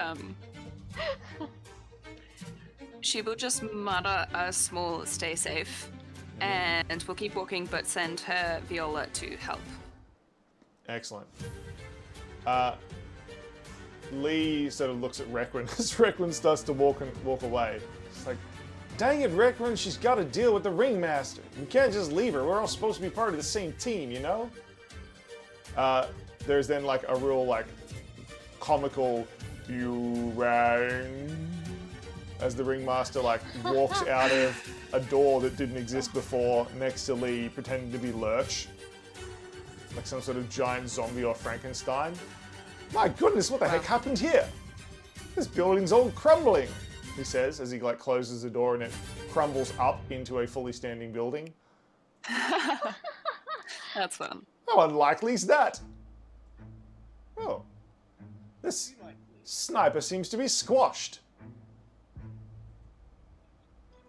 she will just mutter a small stay safe, and we'll keep walking, but send her Viola to help. Excellent. Lee sort of looks at Requin as Requin starts to walk away. It's like, dang it, Requin, she's got to deal with the Ringmaster. You can't just leave her. We're all supposed to be part of the same team, you know? There's then like a real like comical "you rang" as the Ringmaster like walks out of a door that didn't exist before next to Lee, pretending to be Lurch. Like some sort of giant zombie or Frankenstein. My goodness, what the heck happened here? This building's all crumbling, he says as he like closes the door and it crumbles up into a fully standing building. That's fun. How unlikely is that? Oh, this sniper seems to be squashed.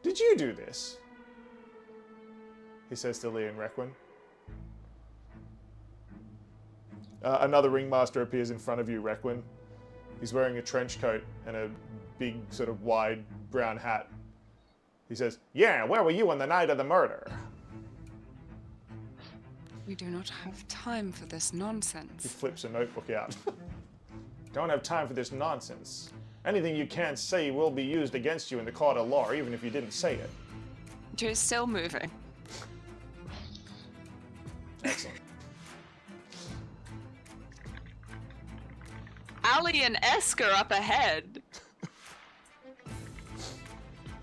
Did you do this? He says to Lee and Requin. Another ringmaster appears in front of you, Requin. He's wearing a trench coat and a big, sort of wide brown hat. He says, "Yeah, where were you on the night of the murder?" We do not have time for this He nonsense. flips a notebook out. "Don't have time for this nonsense. Anything you can't say will be used against you in the court of law, even if you didn't say it." She's still moving. Excellent. Ali and Esk are up ahead.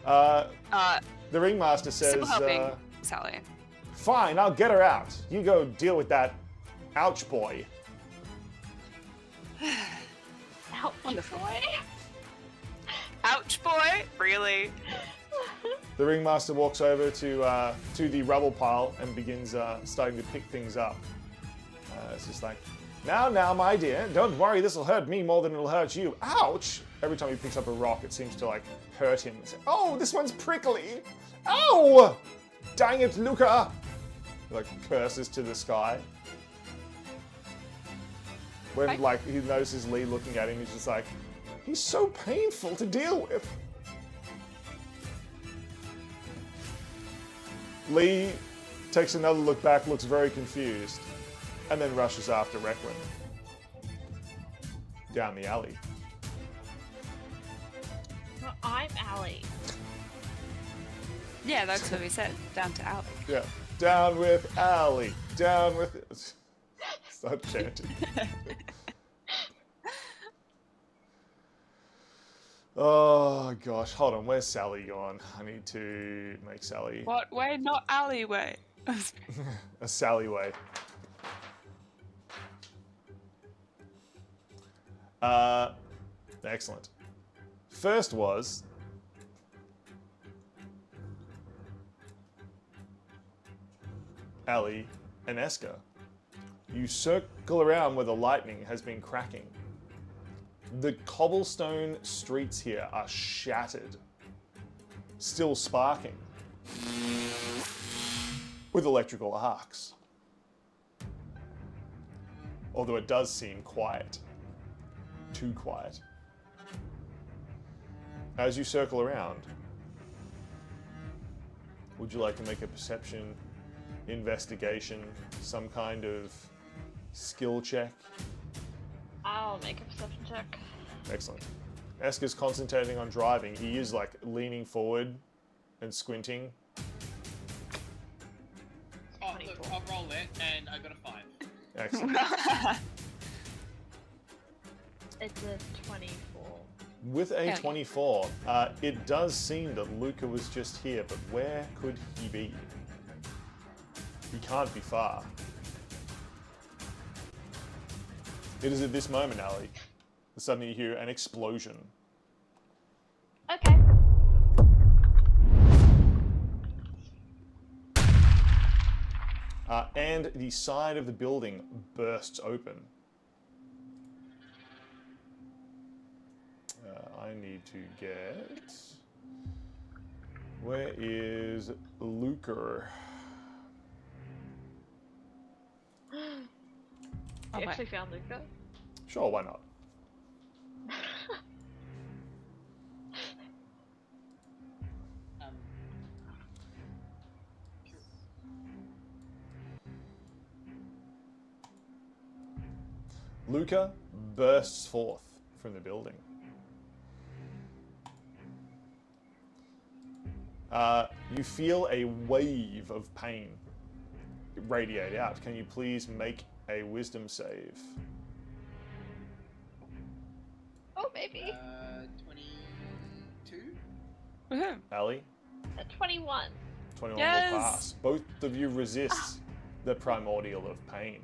The ringmaster says, Still helping Sally. "Fine, I'll get her out. You go deal with that ouch boy." Ouch, Wonderful. boy. Ouch, boy? Really? The ringmaster walks over to the rubble pile and begins starting to pick things up. It's just like, now, my dear, don't worry, this will hurt me more than it'll hurt you. Ouch! Every time he picks up a rock, it seems to, like, hurt him. It's like, oh, this one's prickly! Ow! Dang it, Luca! He, like, curses to the sky. When, like, he notices Lee looking at him, he's just like, he's so painful to deal with. Lee takes another look back, looks very confused, and then rushes after Requin down the alley. No, I'm Allie. Yeah, that's what we said. Down to Ali. Yeah, down with Alley, down with... Start chanting. Oh gosh, hold on, where's Sally gone? I need to make Sally What way? Not alleyway. a Sally way. Excellent. First was Ali and Eska. You circle around where the lightning has been cracking. The cobblestone streets here are shattered, still sparking, with electrical arcs. Although it does seem quiet. Too quiet. As you circle around, would you like to make a perception, investigation, some kind of skill check? I'll make a perception check. Excellent. Eska's concentrating on driving. He is like leaning forward and squinting. Oh, look, I'll roll it, and I got a 5. Excellent. It's a 24. With a yeah. 24, it does seem that Luca was just here, but where could he be? He can't be far. It is at this moment, Ali, that suddenly you hear an explosion. Okay. And the side of the building bursts open. I need to get... Where is Luca? You wait. actually found Luca? Sure, why not? Luca bursts forth from the building. You feel a wave of pain radiate out. Can you please make a wisdom save? Oh, maybe. 22? Woohoo. Ali? A 21. 21 Yes. will pass. Both of you resist the primordial of pain.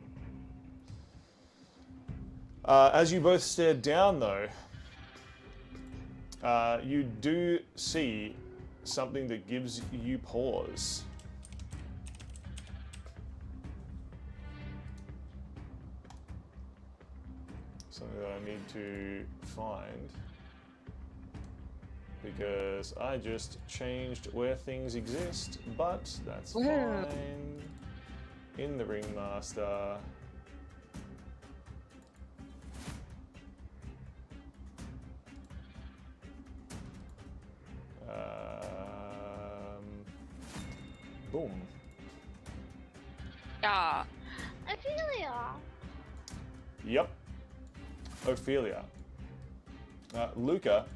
As you both stare down, though, you do see something that gives you pause. Something that I need to find. because I just changed where things exist, but that's Whoa. fine. In the Ringmaster. Boom. Ah. Ophelia. Yep. Ophelia. Luca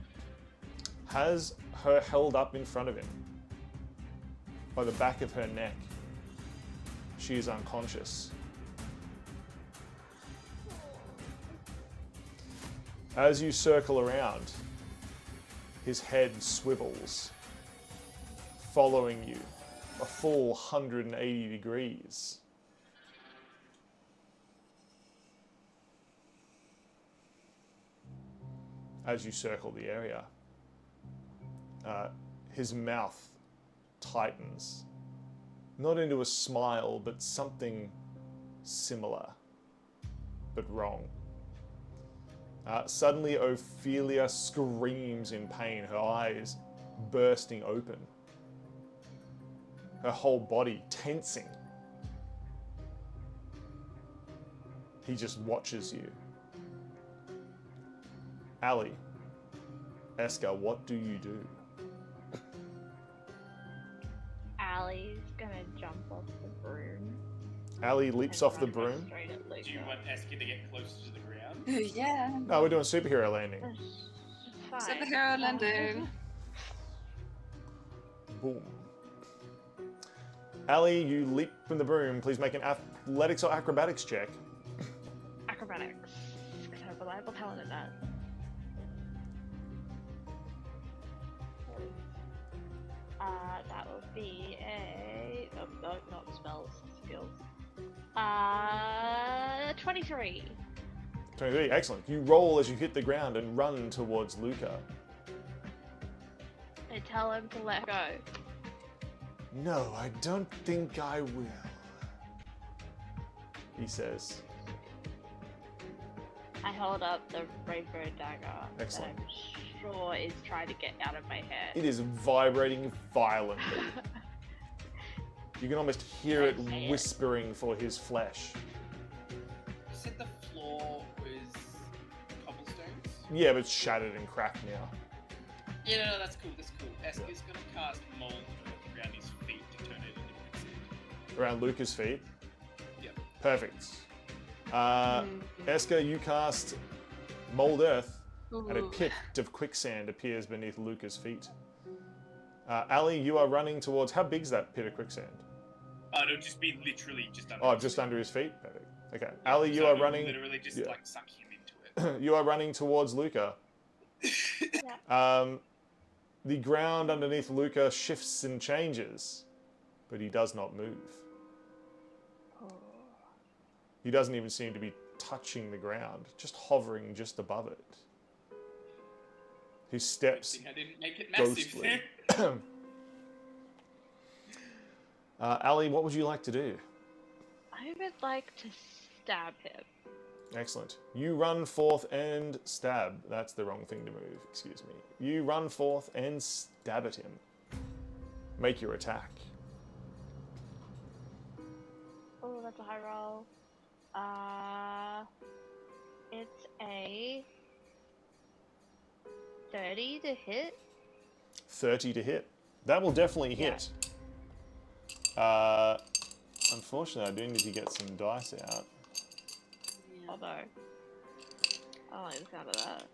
has her held up in front of him by the back of her neck. She is unconscious. As you circle around, his head swivels, following you a full 180 degrees. As you circle the area, his mouth tightens, not into a smile, but something similar, but wrong. Suddenly, Ophelia screams in pain, her eyes bursting open, her whole body tensing. He just watches you. Ali, Eska, what do you do? Allie's gonna jump off the broom. Ali leaps and off the run broom. straight at Luca. Do you want Eski to get closer to the ground? Yeah. No, we're doing superhero landing. Fine. Superhero landing. Boom. Ali, you leap from the broom. Please make an athletics or acrobatics check. Acrobatics. Because I have reliable talent at that. That will be a... Oh, no, not spells, skills. 23. 23, excellent. You roll as you hit the ground and run towards Luca. I tell him to let go. No, I don't think I will, he says. I hold up the rainbow dagger Excellent. that I'm sure is trying to get out of my head. It is vibrating violently. You can almost hear it Can I say it? whispering for his flesh. You said the floor was cobblestones? Yeah, but it's shattered and cracked now. Yeah, no, that's cool, that's cool. Eski's gonna cast mold around his feet to turn it into quicksand. Around Luca's feet. Yep. Perfect. Eska, you cast Mold Earth, and a Ooh. pit of quicksand appears beneath Luca's feet. Ali, you are running towards... How big's that pit of quicksand? It'll just be literally just under Oh, his just feet. under his feet? Perfect. Okay. Yeah, Ali, you so are it'll running... literally just yeah. like suck him into it. You are running towards Luca. The ground underneath Luca shifts and changes, but he does not move. He doesn't even seem to be touching the ground, just hovering just above it. His steps I didn't make it massive. ghostly. Ali, what would you like to do? I would like to stab him. Excellent. You run forth and stab. That's the wrong thing to move, excuse me. You run forth and stab at him. Make your attack. Oh, that's a high roll. It's a 30 to hit. 30 to hit. That will definitely hit. Unfortunately, I do need to get some dice out. Although, I don't like the sound of that.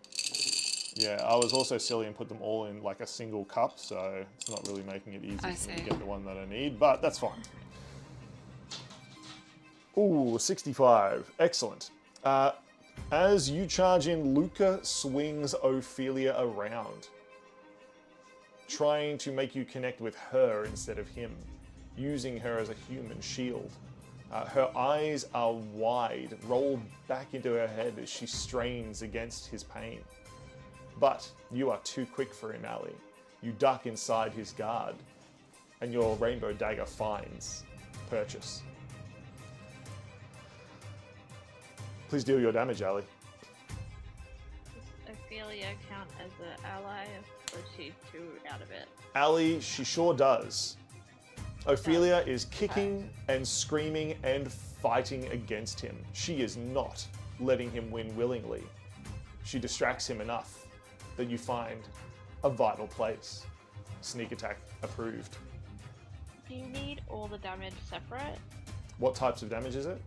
Yeah, I was also silly and put them all in like a single cup, so it's not really making it easy I for me see. to get the one that I need, but that's fine. Ooh, 65. Excellent. As you charge in, Luca swings Ophelia around, trying to make you connect with her instead of him, using her as a human shield. Her eyes are wide, rolled back into her head as she strains against his pain. But you are too quick for him, Ali. You duck inside his guard, and your rainbow dagger finds purchase. Please deal your damage, Ali. Does Ophelia count as an ally of Or is she too out of it? Ali, she sure does. Ophelia is kicking and screaming and fighting against him. She is not letting him win willingly. She distracts him enough that you find a vital place. Sneak attack approved. Do you need all the damage separate? What types of damage is it?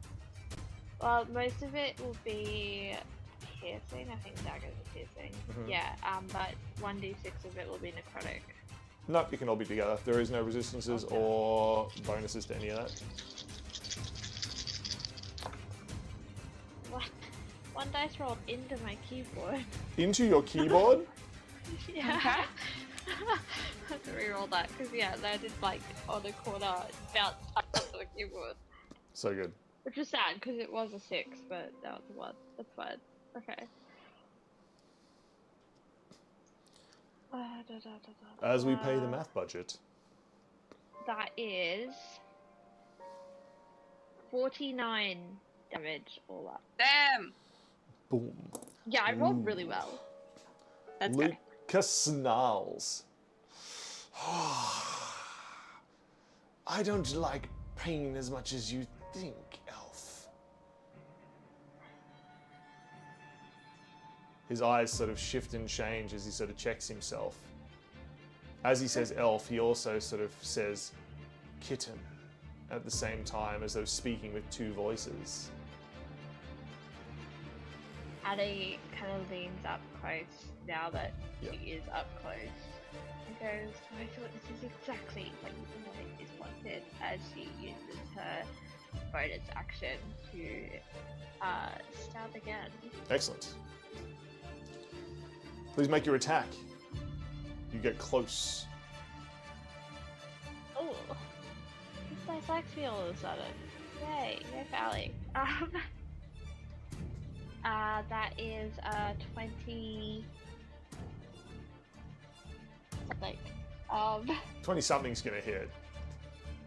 Well, most of it will be piercing. I think daggers are piercing. Yeah, but 1d6 of it will be necrotic. Nope, you can all be together. There is no resistances or bonuses to any of that. What? One dice rolled into my keyboard. Into your keyboard? Yeah. Okay. I have to reroll that because they did like on the corner bounce up onto the keyboard, So good. which is sad because it was a 6, but that was a 1. That's fine. Okay. As we pay the math budget. That is 49 damage all up. Damn. Boom. Yeah, I rolled really well. That's good. Luca snarls. I don't like pain as much as you think, elf. His eyes sort of shift and change as he sort of checks himself. As he says elf, he also sort of says kitten at the same time, as though speaking with two voices. Addie kind of leans up close now that she is up close and goes, I thought this is exactly what you wanted, as she uses her bonus action to stab again. Excellent. Please make your attack. You get close. Oh, this dice likes me all of a sudden. Yay, Valley. That is 20 something. 20 something's gonna hit.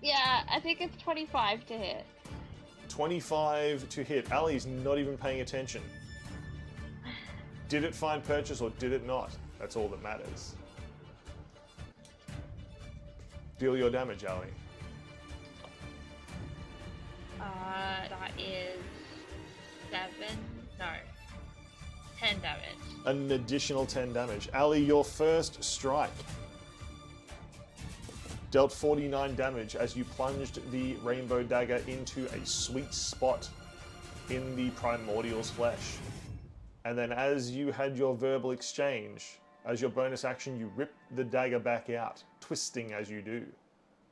Yeah, I think it's 25 to hit. 25 to hit. Ali's not even paying attention. Did it find purchase or did it not? That's all that matters. Deal your damage, Ali. That is 10 damage. An additional 10 damage. Ali, your first strike dealt 49 damage as you plunged the rainbow dagger into a sweet spot in the primordial's flesh. And then as you had your verbal exchange, as your bonus action, you rip the dagger back out, twisting as you do,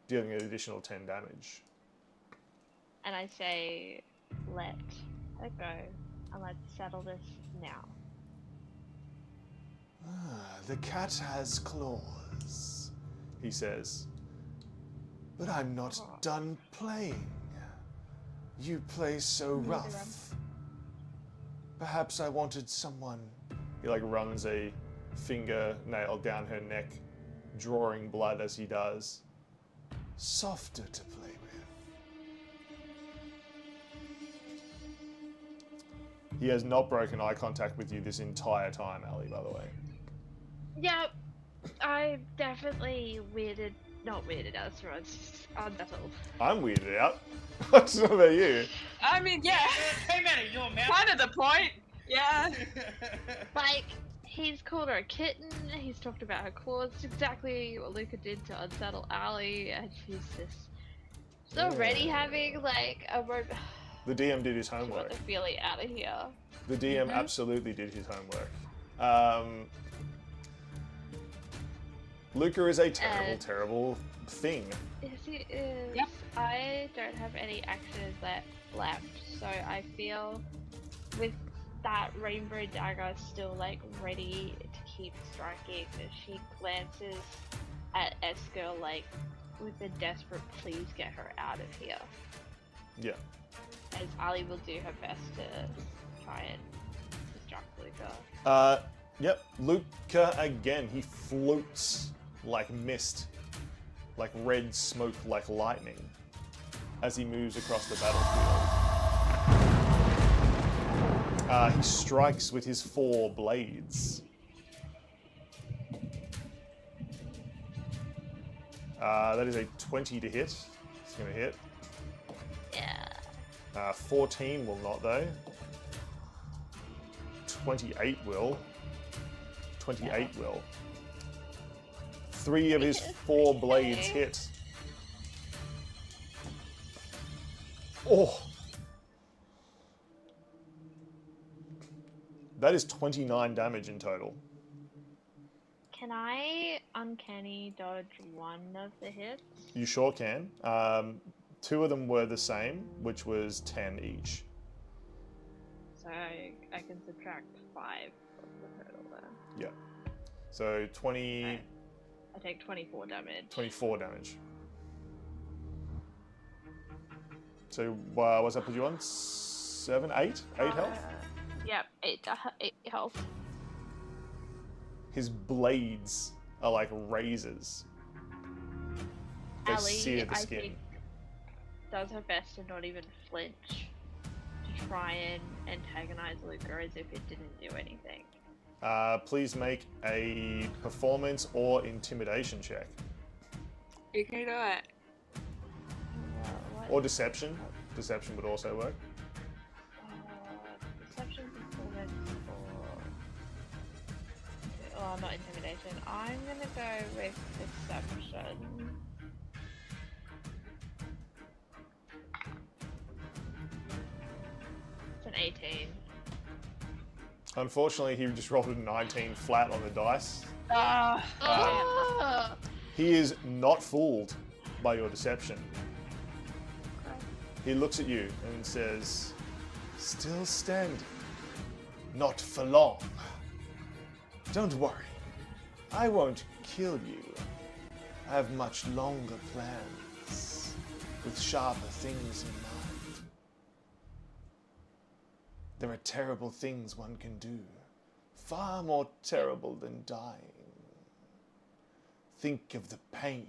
dealing an additional 10 damage. And I say, let it go, and let's settle this now. The cat has claws, he says. But I'm not done playing. You play so rough. Perhaps I wanted someone... He runs a fingernail down her neck, drawing blood as he does. Softer to play with. He has not broken eye contact with you this entire time, Ali, by the way. Yeah, I definitely not weirded out, so it's unsettled. I'm weirded out. What about you? I mean, yeah. It came out of your mouth. Kind of the point. Yeah. Like, he's called her a kitten, he's talked about her claws. It's exactly what Luca did to unsettle Ali, and she's just already having, a rope. The DM did his I want homework. the feeling out of here. The DM absolutely did his homework. Luca is a terrible, terrible thing. Yes, he is. Yep. I don't have any actions left, so I feel with that rainbow dagger still ready to keep striking, she glances at Esker with a desperate please get her out of here. Yeah. As Ali will do her best to try and distract Luca. Yep. Luca again. He floats like mist, like red smoke, like lightning, as he moves across the battlefield. He strikes with his 4 blades. That is a 20 to hit. It's going to hit. Yeah. 14 will not, though. 28 will. 28 will. 3 of his 4 blades hit. Oh! That is 29 damage in total. Can I uncanny dodge one of the hits? You sure can. 2 of them were the same, which was 10 each. So I can subtract 5 from the total there. Yeah. So 20... Okay. I take 24 damage. 24 damage. So what's that put you on? 7, 8? 8 health? Yep, 8 health. His blades are like razors. They Ellie, sear the I skin. think, does her best to not even flinch, to try and antagonize Luca as if it didn't do anything. Please make a performance or intimidation check. You can do it. What? Or deception. Deception would also work. Deception, performance, or... Oh, not intimidation. I'm gonna go with deception. It's an 18. Unfortunately, he just rolled a 19 flat on the dice. Ah. He is not fooled by your deception. He looks at you and says, "Still standing. Not for long. Don't worry. I won't kill you. I have much longer plans, with sharper things in mind. There are terrible things one can do, far more terrible than dying. Think of the pain."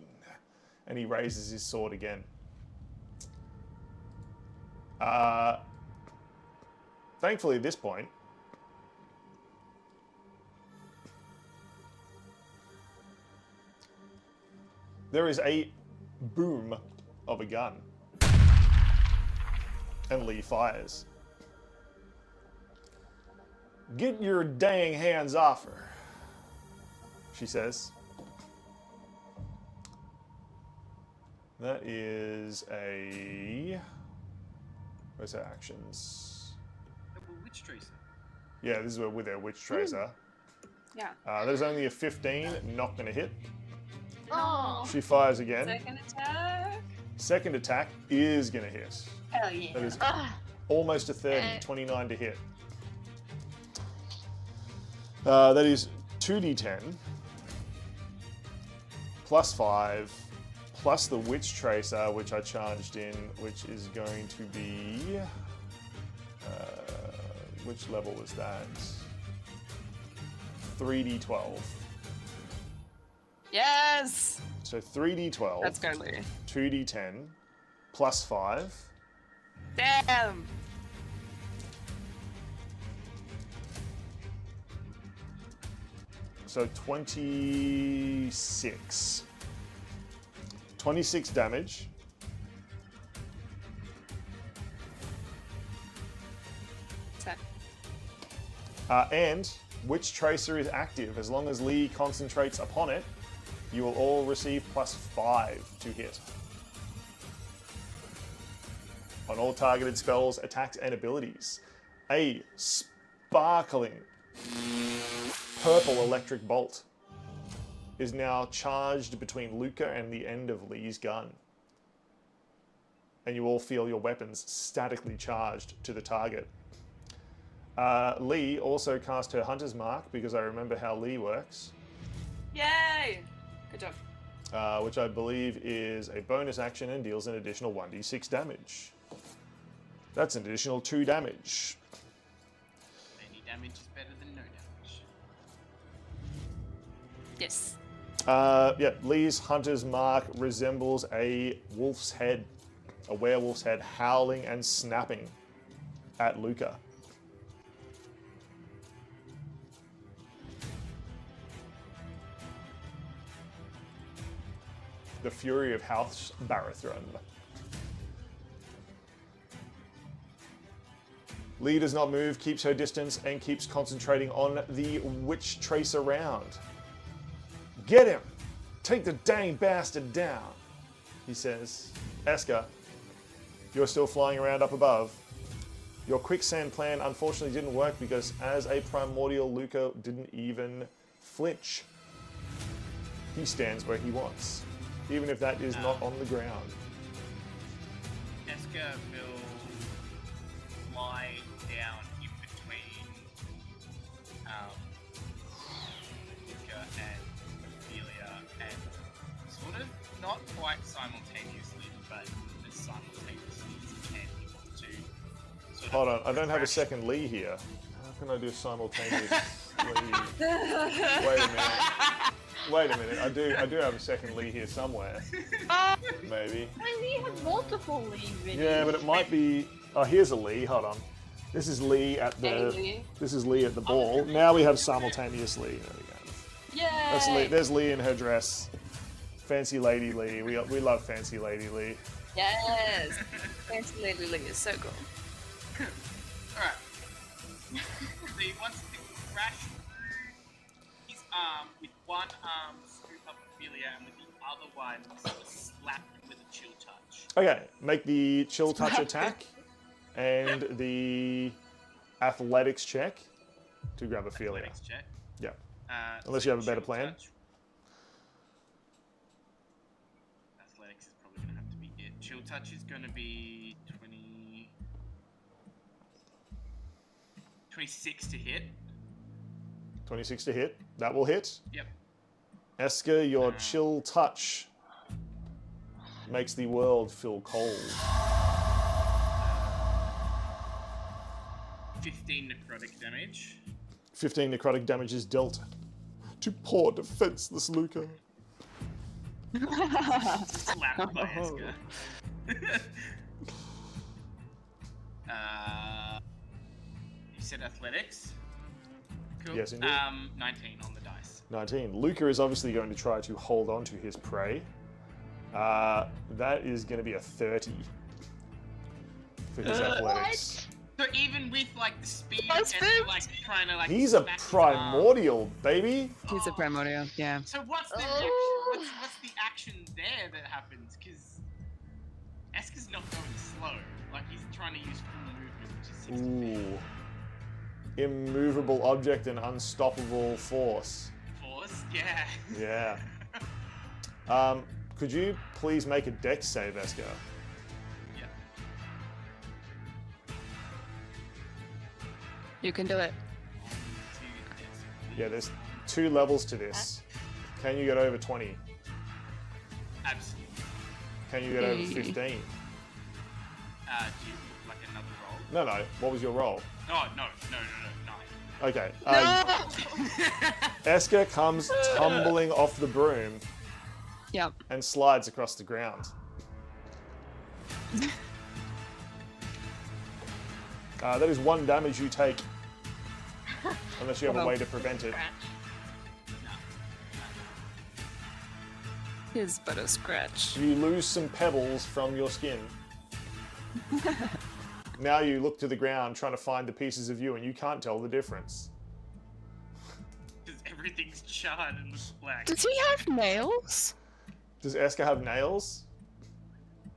And he raises his sword again. Thankfully, at this point, there is a boom of a gun. And Lee fires. "Get your dang hands off her," she says. That is a... Where's her actions? Double Witch Tracer. Yeah, this is where with their Witch Tracer. Yeah. There's only a 15, not going to hit. Oh! She fires again. Second attack. Second attack is going to hit. Hell yeah. That is Ugh. almost a 30, Okay. 29 to hit. That is 2d10 plus 5 plus the Witch Tracer, which I charged in, which is going to be... which level was that? 3d12. Yes. So 3d12, Let's go, Lee. 2d10 plus 5. Damn. So 26. 26 damage. Set. And Witch Tracer is active. As long as Lee concentrates upon it, you will all receive plus 5 to hit. On all targeted spells, attacks, and abilities. A sparkling purple electric bolt is now charged between Luca and the end of Lee's gun. And you all feel your weapons statically charged to the target. Lee also cast her Hunter's Mark, because I remember how Lee works, Yay. Good job. which I believe is a bonus action and deals an additional 1d6 damage. That's an additional 2 damage. Any damage is better than no damage. Yes. Yeah, Lee's Hunter's Mark resembles a wolf's head, a werewolf's head, howling and snapping at Luca. the fury of House Barathron. Lee does not move, keeps her distance, and keeps concentrating on the witch tracer round. Get him! Take the dang bastard down, he says. Esker, you're still flying around up above. Your quicksand plan unfortunately didn't work because as a primordial, Luca didn't even flinch. He stands where he wants, even if that is not on the ground. Esker will fly down in between Luca and Ophelia, and sort of not quite simultaneously, but as simultaneously as he can. He wants to sort Hold of on, I don't have a crash. second Lee here. How can I do simultaneous Lee? Wait a minute. Wait a minute. I do have a second Lee here somewhere. Maybe. We have multiple Lee videos. Yeah, but it might be. Oh, here's a Lee. Hold on. This is Lee at the. Hey, Lee. This is Lee at the ball. Now we have simultaneous Lee. There we go. Yay! That's Lee. There's Lee in her dress. Fancy Lady Lee. We love Fancy Lady Lee. Yes. Fancy Lady Lee is so cool. Alright. So he wants to crash through his arm with one arm, scoop up Ophelia, and with the other one, sort of slap him with a chill touch. Okay, make the chill touch attack and the athletics check to grab Ophelia. Athletics check. Yeah. So Unless you have a better chill plan. touch. Athletics is probably going to have to be it. Chill touch is going to be 26 to hit. 26 to hit. That will hit. Yep. Esker, your chill touch makes the world feel cold. 15 necrotic damage. 15 necrotic damage is dealt to poor defenseless Luca. Slapped by Esker. You said athletics? Cool. Yes, indeed. 19 on the dice. 19. Luca is obviously going to try to hold on to his prey. That is going to be a 30 for his athletics. So even with like the speed That's and good. like trying to like He's a smack his arm. primordial, baby. He's a primordial, yeah. So what's the action, Oh. what's the action there that happens? Because Esker's not going slow. Like he's trying to use full movement, which is 60 feet. Ooh. Immovable object and unstoppable force. Force, yeah. Yeah. Could you please make a dex save, Esker? Yeah. You can do it. Yeah, there's 2 levels to this. Can you get over 20? Absolutely. Can you get over Hey. 15? Do you like another roll? No. What was your roll? Oh no, 9. Okay. Esker comes tumbling off the broom Yep. and slides across the ground. That is 1 damage you take. Unless you have a way to prevent it. Here's but a scratch. You lose some pebbles from your skin. Now you look to the ground trying to find the pieces of you and you can't tell the difference. Because everything's charred and looks black. Does he have nails? Does Esker have nails?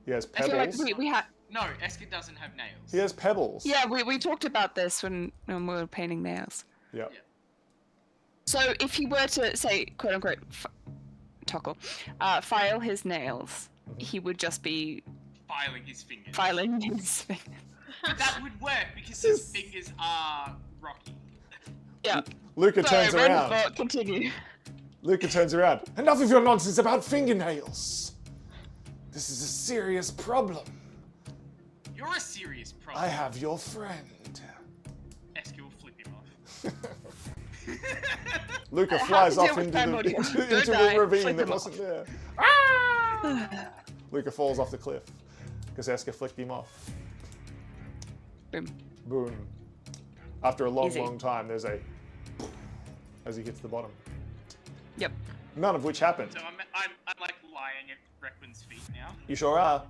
He has I feel like pebbles. we had. No, Esker doesn't have nails. He has pebbles. Yeah, we talked about this when we were painting nails. Yeah. So if he were to say, quote unquote, file his nails, he would just be Filing his fingers. filing his fingers. But that would work because his fingers are rocky. Yeah. Luca turns Sorry, around. random thought, continue. Luca turns around. Enough of your nonsense about fingernails. This is a serious problem. You're a serious problem. I have your friend. Esker will flip him off. Luca How flies to deal off with into primordial. the, Go into die, the ravine flip that him off. wasn't there. Ah! Luca falls off the cliff because Esker flicked him off. Boom. Boom. After a long, Easy. long time, there's a as he hits the bottom. Yep. None of which happened. So I'm like eyeing at Requin's feet now. You sure are.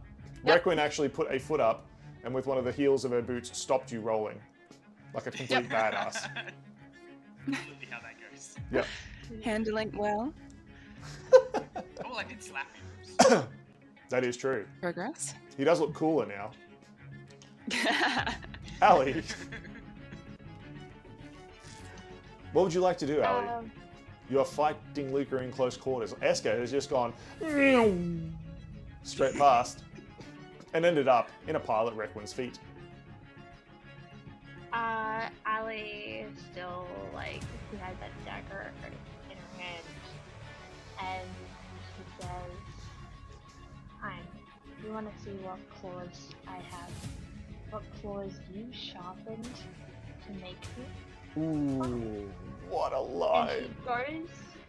Yep. Requin actually put a foot up and with one of the heels of her boots stopped you rolling. Like a complete badass. Absolutely how that goes. Yep. Handling well. Oh, I did slap him. That is true. Progress. He does look cooler now. Ali, what would you like to do, Ali? You are fighting Luca in close quarters. Eska has just gone straight past and ended up in a pile at Requin's feet. Ali is still like, she has that dagger in her hand, and she says, "Hi, you want to see what claws I have? What claws you sharpened to make me?" Ooh, what a And line. she goes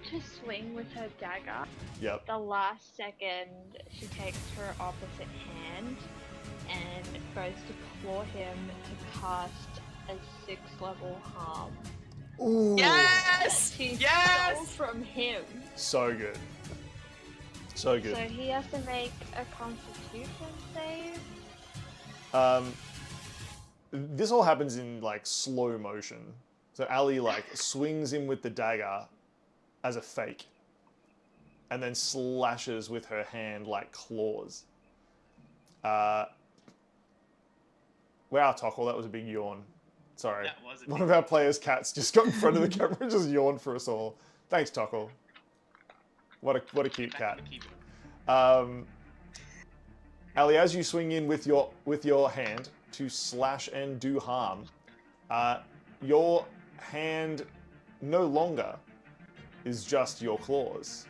to swing with her dagger. Yep. The last second, she takes her opposite hand and goes to claw him to cast a 6th level harm. Ooh. Yes! She Yes! stole from him. So good. So good. So he has to make a Constitution save. This all happens in like slow motion. So Ali like swings in with the dagger as a fake, and then slashes with her hand like claws. Wow, Tockle, that was a big yawn. Sorry. That was a One big of our players' cats just got in front of the camera and just yawned for us all. Thanks, Tockle. What a cute cat. Ali, as you swing in with your hand to slash and do harm, your hand no longer is just your claws,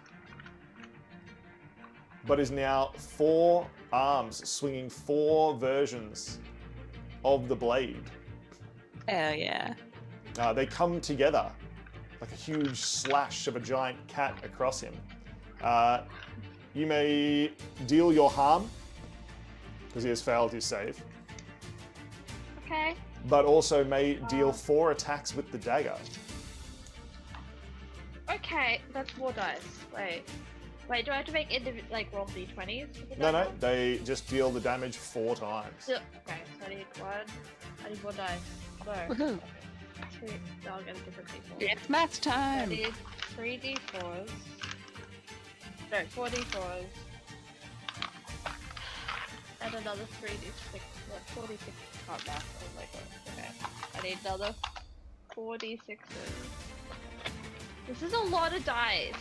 but is now 4 arms swinging 4 versions of the blade. Hell yeah. They come together like a huge slash of a giant cat across him. You may deal your harm, because he has failed his save, Okay. but also may deal 4 attacks with the dagger. Okay, that's 4 dice. Wait, do I have to make roll d20s? with the No, dagger? they just deal the damage 4 times. So, okay, so I need 4 dice. No. Woohoo. 2, I'll get a different d4. It's math I time. need 3 d4s. No, 4 d4s. And another 3 d6. 46 can't math. Oh my god. Okay. I need another 4 d6s. This is a lot of dice.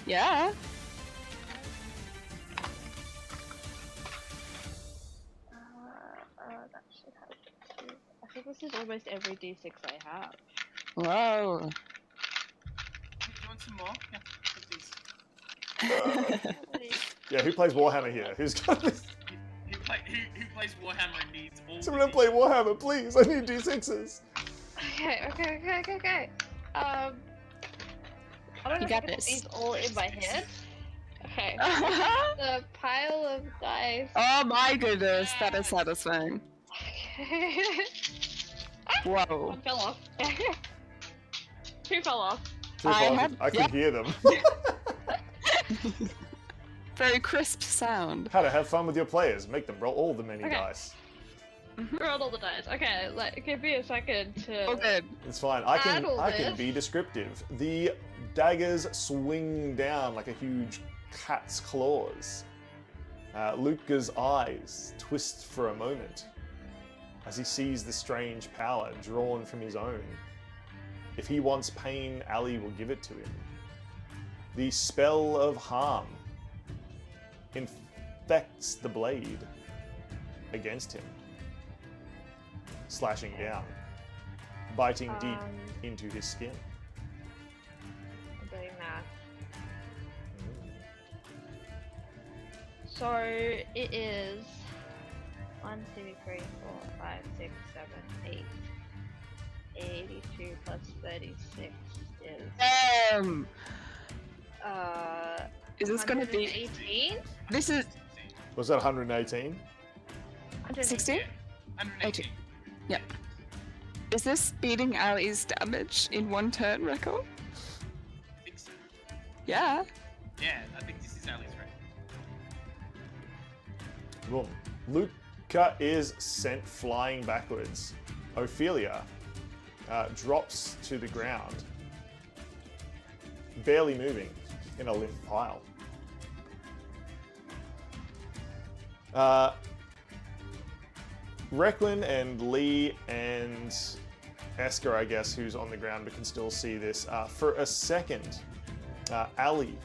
Yeah. That should have 2. I think this is almost every d6 I have. Whoa. Do you want some more? Yeah, take these. Yeah, who plays Warhammer here? Who's got this? Who plays Warhammer and needs all Someone the play Warhammer, please. I need D6s. Okay. I don't know You if got I can put this. these all in my head. Okay. Oh The pile of dice. my goodness, that is satisfying. Okay. Whoa. One fell off. 2 fell off. I can hear them. Very crisp sound. How to have fun with your players. Make them roll all the many Okay. dice. Rolled all the dice. Okay, give me a second to. Oh good. It's fine. I can Add all this. be descriptive. The daggers swing down like a huge cat's claws. Luca's eyes twist for a moment as he sees the strange power drawn from his own. If he wants pain, Ali will give it to him. The spell of harm infects the blade against him, slashing down, biting deep into his skin. I'm doing math. So it is 1, 2, 3, 4, 5, 6, 7, 8. 82 plus 36 is Is this gonna be? 118? This is Was that 118? 16? 118. Yep. Is this beating Ali's damage in 1 turn record? I think so. Yeah. Yeah, I think this is Ali's right. Boom. Luca is sent flying backwards. Ophelia drops to the ground, barely moving in a limp pile. Requin and Lee and Esker, I guess, who's on the ground but can still see this. For a second, Ali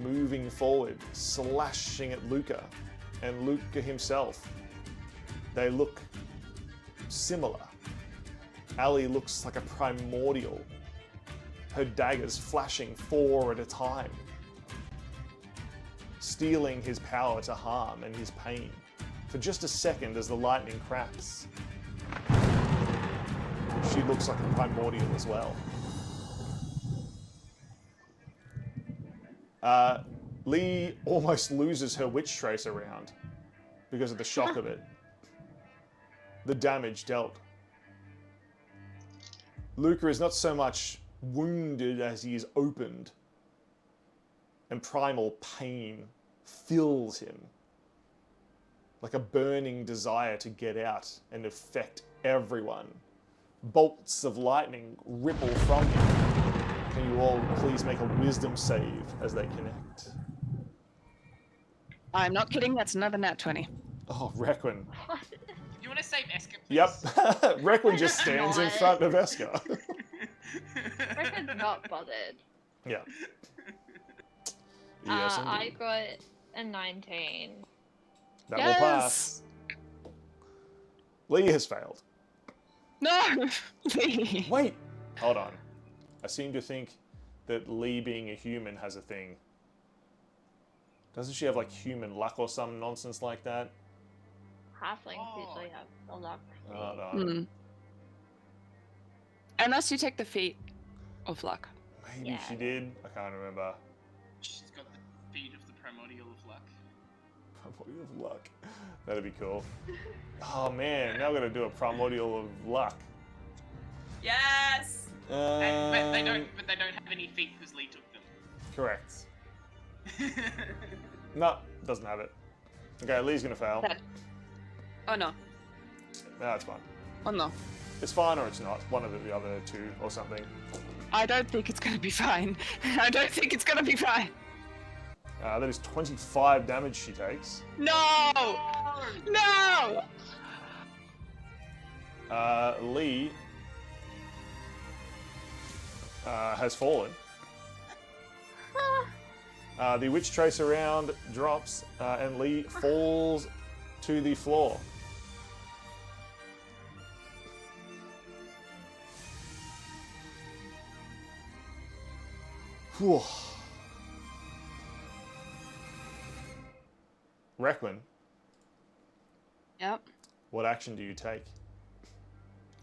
moving forward, slashing at Luca, and Luca himself. They look similar. Ali looks like a primordial. Her daggers flashing 4 at a time, stealing his power to harm and his pain. For just a second as the lightning cracks, she looks like a primordial as well. Lee almost loses her witch tracer round because of the shock of it. The damage dealt. Luca is not so much wounded as he is opened, and primal pain fills him like a burning desire to get out and affect everyone. Bolts of lightning ripple from him. Can you all please make a wisdom save as they connect? I'm not kidding, that's another nat 20. Oh, Requin. You want to save Esker, please? Yep. Requin just stands in front of Esker. Requin's not bothered. Yeah. Yes, I indeed. got a 19. That will pass. Lee has failed. No! Lee! Wait, hold on. I seem to think that Lee being a human has a thing. Doesn't she have like human luck or some nonsense like that? Halflings usually have a luck. Hold on. Hmm. Unless you take the feat of luck. Maybe Yeah. she did. I can't remember. She's got the feet of the primordial of luck. Primordial of luck. That'd be cool. Oh man, now we're gonna do a primordial of luck. Yes! But they don't have any feet because Lee took them. Correct. No, doesn't have it. Okay, Lee's gonna fail. That- Oh no. No, it's fine. Oh no. It's fine or it's not. One of the other two or something. I don't think it's gonna be fine. I don't think it's gonna be fine. That is 25 damage she takes. No! No! Lee has fallen. The witch tracer round drops, and Lee falls to the floor. Whew. Requin, Yep. what action do you take?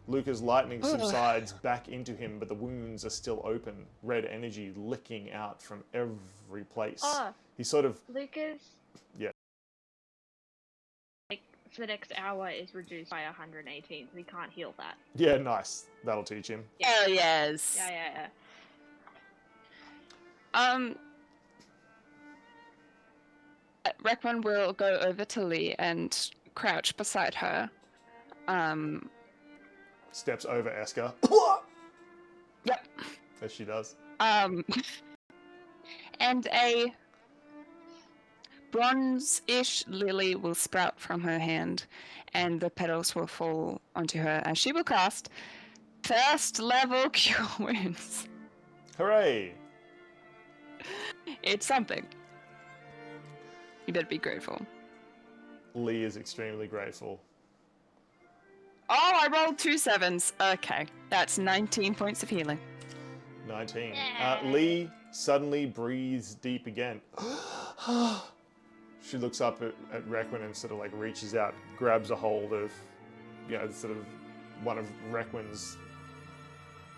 Luca's lightning subsides back into him, but the wounds are still open. Red energy licking out from every place. Oh. He sort of... Lucas. Yeah. Like, for the next hour is reduced by 118, so he can't heal that. Yeah, nice. That'll teach him. Hell yes. Yeah. Requin will go over to Lee and crouch beside her. Steps over Esker. Yep. As she does. And a bronze-ish lily will sprout from her hand, and the petals will fall onto her, and she will cast first level Cure Wounds. Hooray! It's something. You better be grateful. Lee is extremely grateful. Oh, I rolled 2 7s. Okay, that's 19 points of healing. 19. Yay. Lee suddenly breathes deep again. She looks up at Requin and sort of like reaches out, grabs a hold of, sort of one of Requin's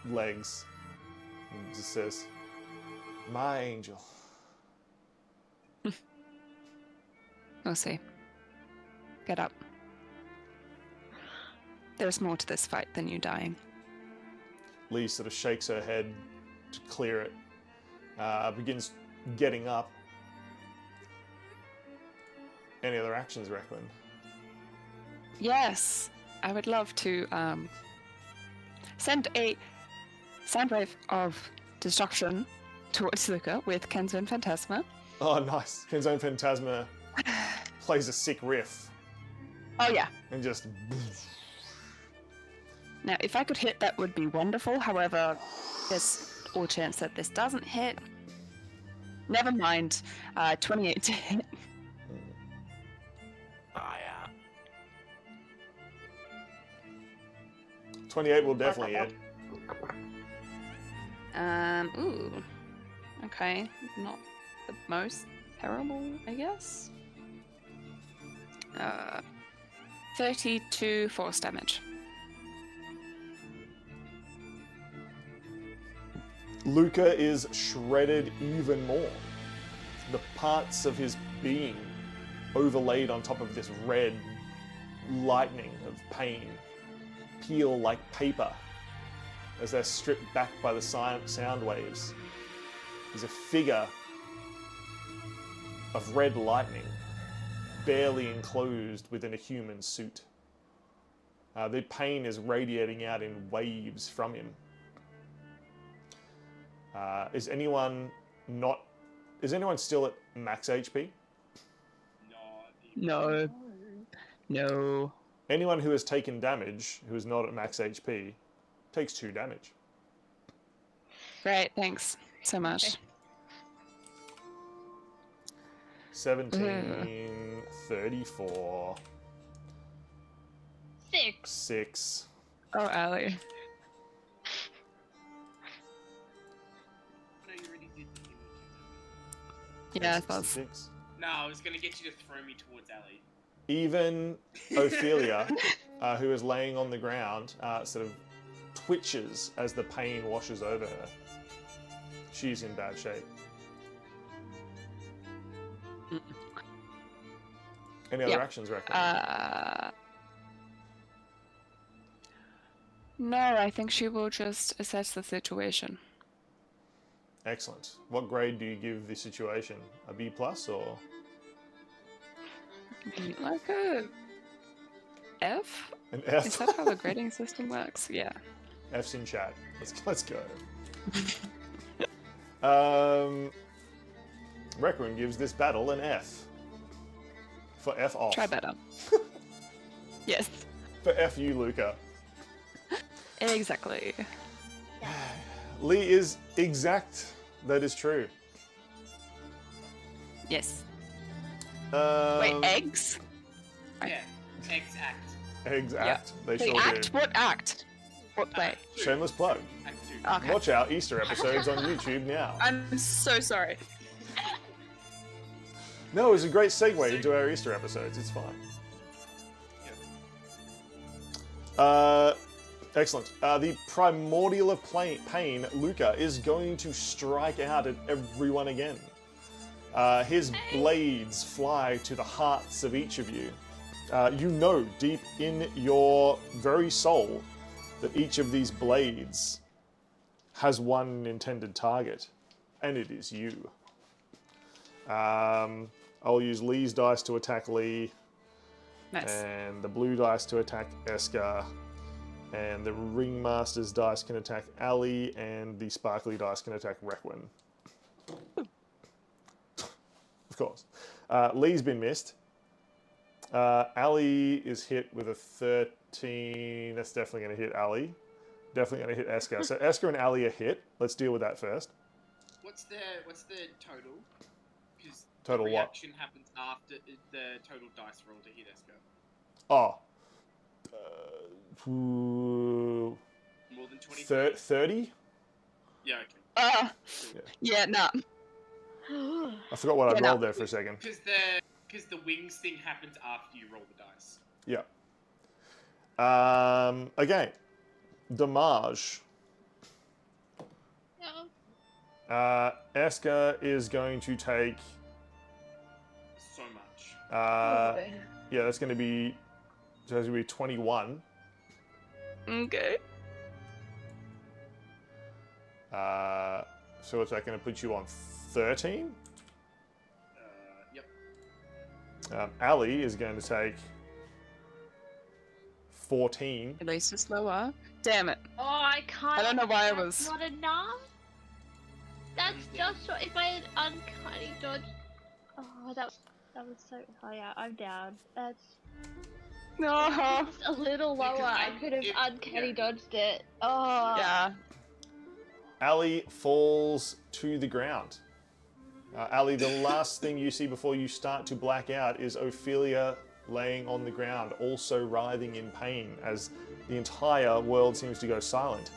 legs, and just says, "My angel." We'll see. Get up. There's more to this fight than you dying. Lee sort of shakes her head to clear it, begins getting up. Any other actions, Requin? Yes, I would love to send a soundwave of destruction towards Luca with Kenzone Phantasma. Oh, nice. Kenzone Phantasma plays a sick riff Oh yeah. and just. Now, if I could hit, that would be wonderful. However, there's all chance that this doesn't hit. Never mind. 28 to hit. Oh, yeah. 28 will definitely hit. Ooh. Okay. Not the most terrible, I guess. 32 force damage. Luca is shredded even more. The parts of his being overlaid on top of this red lightning of pain peel like paper as they're stripped back by the sound waves. There's a figure of red lightning, barely enclosed within a human suit. The pain is radiating out in waves from him. Is anyone still at max HP? No. No. Anyone who has taken damage, who is not at max HP, takes 2 damage. Great, thanks so much. 17, 34, 6. 6. Oh, Allie. No, you already did the Yeah, that's 6. No, I was gonna get you to throw me towards Ali. Even Ophelia, who is laying on the ground, sort of twitches as the pain washes over her. She's in bad shape. Any other actions, Reckon? No, I think she will just assess the situation. Excellent. What grade do you give the situation? A B plus or? Like a F? An F? Is that how the grading system works? Yeah. F's in chat. Let's go. Requiem gives this battle an F. For F off. Try better. Yes. For F you, Luca. Exactly. Lee is exact. That is true. Yes. Um, Wait, eggs? Yeah, eggs act. Eggs act. They They sure act? do. What act? What way? Shameless plug. Act 2. Okay. Watch our Easter episodes on YouTube now. I'm so sorry. No, it was a great segue into our Easter episodes. It's fine. Excellent. The primordial of pain, Luca, is going to strike out at everyone again. His blades fly to the hearts of each of you. You know deep in your very soul that each of these blades has one intended target, and it is you. I'll use Lee's dice to attack Lee, Nice. and the blue dice to attack Eska, and the Ringmaster's dice can attack Ali, and the sparkly dice can attack Requiem. Of course. Lee's been missed. Ali is hit with a 13. That's definitely going to hit Ali. Definitely going to hit Eska. So Eska and Ali are hit. Let's deal with that first. What's the total? Because Total the what? reaction happens after the total dice roll to hit Eska. Oh. More than 20. 30? Yeah, okay. Yeah, no. I forgot what I Yeah, rolled no. there for a second. Because the wings thing happens after you roll the dice. Yeah. Again, damage. No. Eska is going to take. So much. Yeah, that's going to be. So that's going to be 21. Okay. So what's that going to put you on 13? Yep. Ali is going to take 14. At least it's lower. Damn it. Oh, I can't. I don't know why I that's was- not enough. That's just so. If I had uncanny dodge. Oh, that was so. Oh yeah, I'm down. That's No. just a little Because, lower. I could have if- uncanny yeah. dodged it. Oh. Yeah. Ali falls to the ground. Ali, the last thing you see before you start to black out is Ophelia laying on the ground, also writhing in pain as the entire world seems to go silent.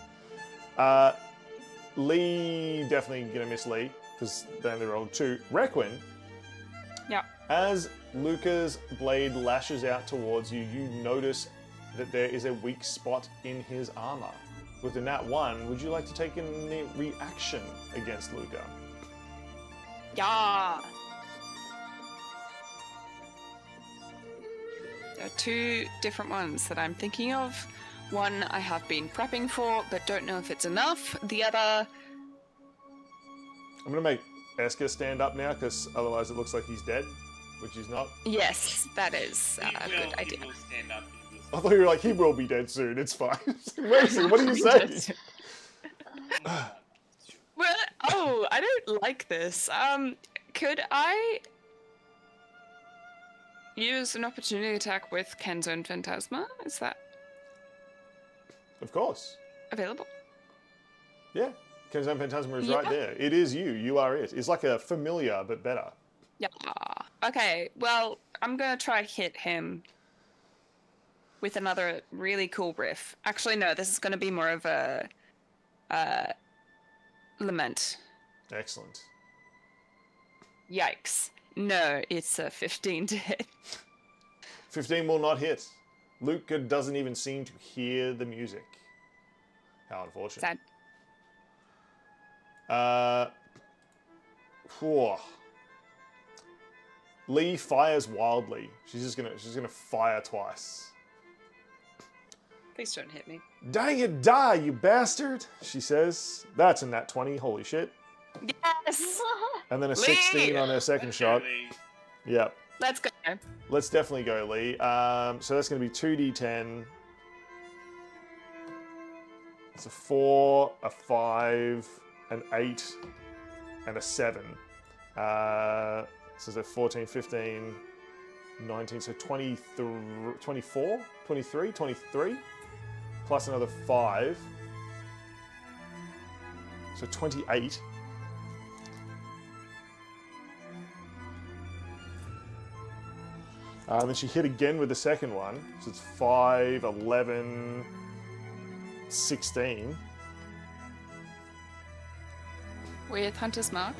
Lee, definitely gonna miss Lee, because they only rolled 2. Requin, Yeah. as Luca's blade lashes out towards you, you notice that there is a weak spot in his armor. With a nat 1, would you like to take a reaction against Luca? Yeah. There are 2 different ones that I'm thinking of. One I have been prepping for, but don't know if it's enough. The other, I'm gonna make Esker stand up now, because otherwise it looks like he's dead, which he's not. yes, that is He a will, good idea. He will stand up. He will I thought you were like, he will be dead soon, it's fine. Amazing, what are you saying? Well, oh, I don't like this. Could I use an opportunity attack with Kenzo and Phantasma? Is that Of course. available? Yeah. Kenzan Phantasma is Yeah. right there. It is you. You are it. It's like a familiar, but better. Yeah. Okay, well, I'm gonna try hit him with another really cool riff. Actually, no, this is gonna be more of a lament. Excellent. Yikes. No, it's a 15 to hit. 15 will not hit. Luca doesn't even seem to hear the music. How unfortunate. Sad. Whew. Lee fires wildly. She's gonna fire twice. Please don't hit me. Dang it, die, you bastard! She says. That's a nat 20, holy shit. Yes! And then a Lee! 16 on her second shot. Really, Yep. Let's go. Let's definitely go, Lee. So that's going to be 2d10. It's a 4, a 5, an 8, and a 7. So that's 14, 15, 19, so 24, 23, 23, plus another 5. So 28. And then she hit again with the second one. So it's 5, 11, 16. With Hunter's Mark.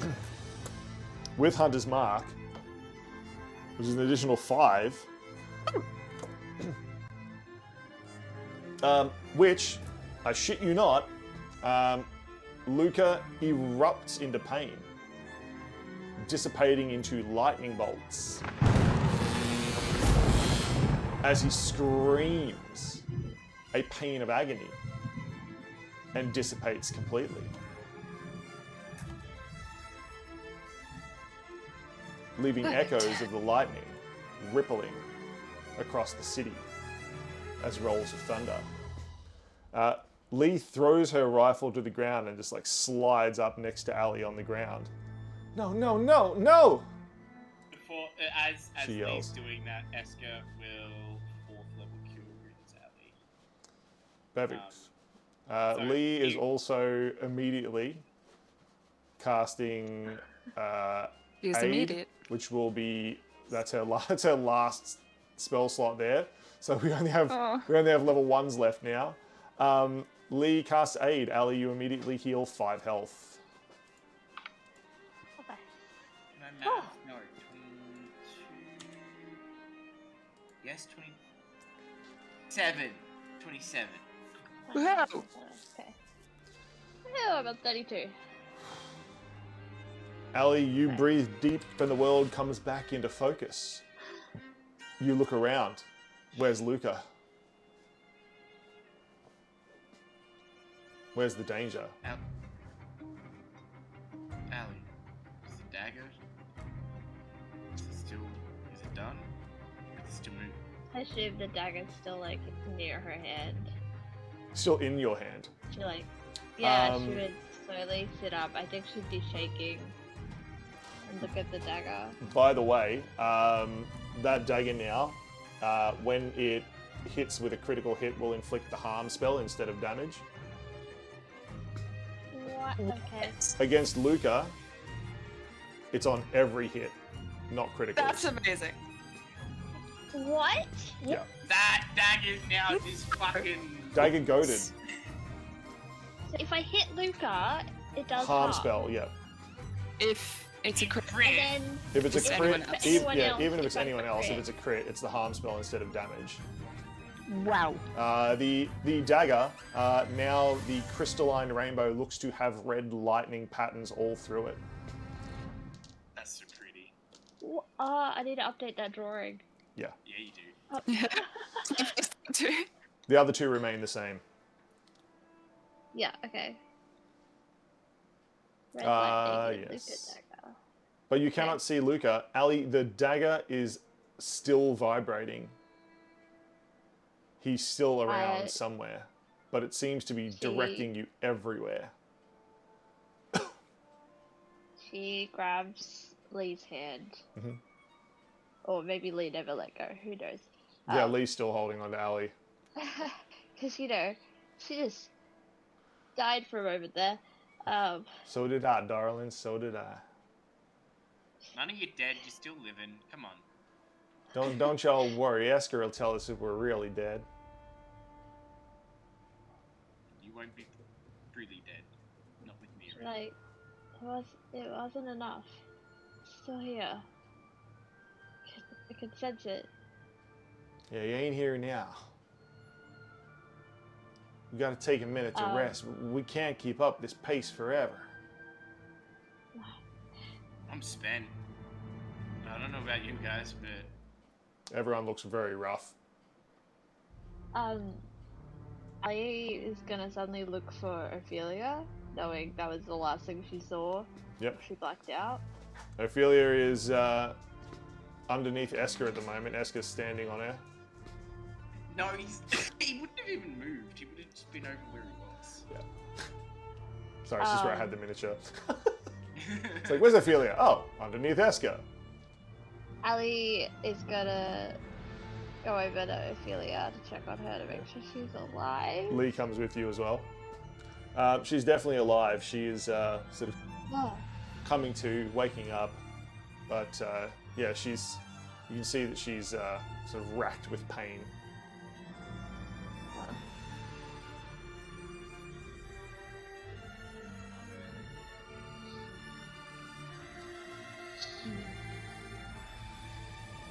With Hunter's Mark, which is an additional 5. Which, I shit you not, Luca erupts into pain, dissipating into lightning bolts as he screams a pain of agony and dissipates completely. Leaving echoes of the lightning rippling across the city as rolls of thunder. Lee throws her rifle to the ground and just like slides up next to Ali on the ground. No, no, no, no! before, as She Lee's yells. doing that, Esker will 4th level cure wounds Ali. Perfect. So Lee is you- also immediately casting Use Aid, immediate. which will be that's her last spell slot there. So we only have Oh. level 1s left now. Lee casts Aid. Ali, you immediately heal 5 health. Okay. My math, no, 22. Yes, 27. 27. Wow. Okay. Oh, I'm at 32. Ali, you breathe deep and the world comes back into focus. You look around. Where's Luca? Where's the danger? Ali, is the dagger? Is it done? Is it still moving? I assume the dagger's still like near her hand. Still in your hand. She like, yeah, she Um, would slowly sit up. I think she'd be shaking and look at the dagger. By the way, that dagger now, when it hits with a critical hit, will inflict the harm spell instead of damage. What? Okay. Against Luca, it's on every hit, not critical. That's amazing. What? Yeah. That dagger's now just fucking. Dagger goaded. So if I hit Luca, it does Harm spell, yeah. If it's a crit. Crit. And then If it's If a anyone crit, else. Anyone yeah, else, even if if it's I anyone else, if crit. it's a crit, it's the harm spell instead of damage. Wow. The dagger, now the crystalline rainbow looks to have red lightning patterns all through it. That's so pretty. I need to update that drawing. Yeah. Yeah, you do. The other two remain the same. Yeah, okay. Red lightning and yes. Luca dagger. But you cannot see Luca. Ali, the dagger is still vibrating. He's still around somewhere, but it seems to be directing you everywhere. She grabs Lee's hand. Mhm. Or maybe Lee never let go, who knows. Yeah, Lee's still holding on to Ali. Because, you know, she just died for a moment there. So did I, darling, so did I. None of you dead, you're still living. Come on. Don't y'all worry, Esker will tell us if we're really dead. You won't be truly dead. Not with me. like, it wasn't enough. It's still here. I could sense it. Yeah, you ain't here now. We gotta take a minute to rest. We can't keep up this pace forever. I'm spent. I don't know about you guys, but Everyone looks very rough. Ali is gonna suddenly look for Ophelia, knowing that was the last thing she saw. Yep. She blacked out. Ophelia is underneath Esker at the moment. Esker's standing on her. no, he wouldn't have even moved. He would have just been over where he was. Yeah. Sorry, it's just where I had the miniature. It's like, where's Ophelia? Oh, underneath Esker. Ali is gonna go over to Ophelia to check on her to make sure she's alive. Lee comes with you as well. She's definitely alive. She is sort of coming to, waking up. But yeah, you can see that she's sort of racked with pain.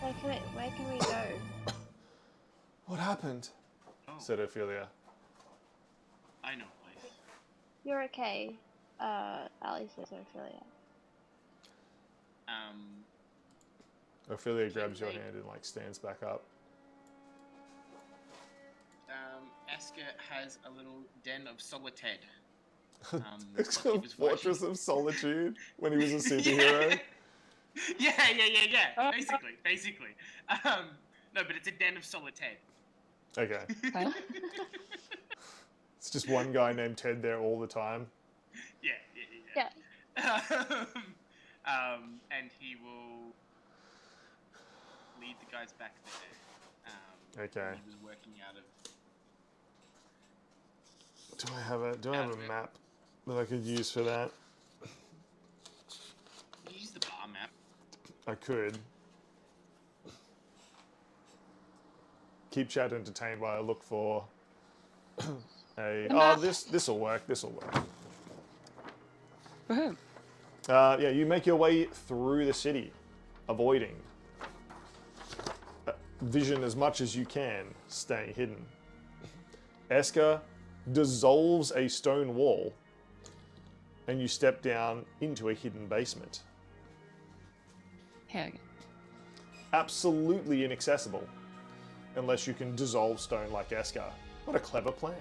Where can we go? What happened? Oh, Said Ophelia. I know a place. You're okay. Ali says Ophelia. Ophelia grabs your hand and like stands back up. Esker has a little den of solitude. It's he a was fortress watching- of solitude when he was a superhero. Yeah. Basically. No, but it's a den of solitude. Okay. Huh? It's just one guy named Ted there all the time. Yeah. And he will lead the guys back there. Okay. He was working out of. Do I have a map that I could use for that? Use the bar map. I could. Keep chat entertained while I look for a. Oh, this'll work. This'll work. Woohoo. Yeah, you make your way through the city, avoiding vision as much as you can, staying hidden. Esker dissolves a stone wall, and you step down into a hidden basement. Here we go. Absolutely inaccessible, unless you can dissolve stone like Esker. What a clever plan.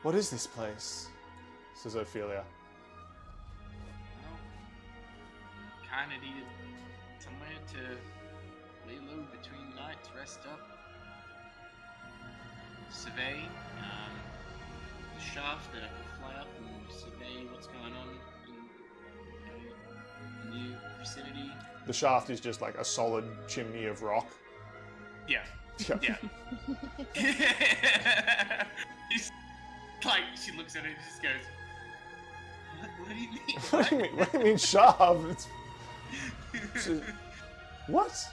What is this place? Says Ophelia. Well, kind of needed somewhere to lay low between nights, rest up, survey the shaft that I can fly up and survey what's going on in the vicinity. The shaft is just like a solid chimney of rock. Yeah. Yeah. Yeah. It's like, she looks at it and just goes, what do you mean? What do you mean? What do you mean shaft? It's what? There's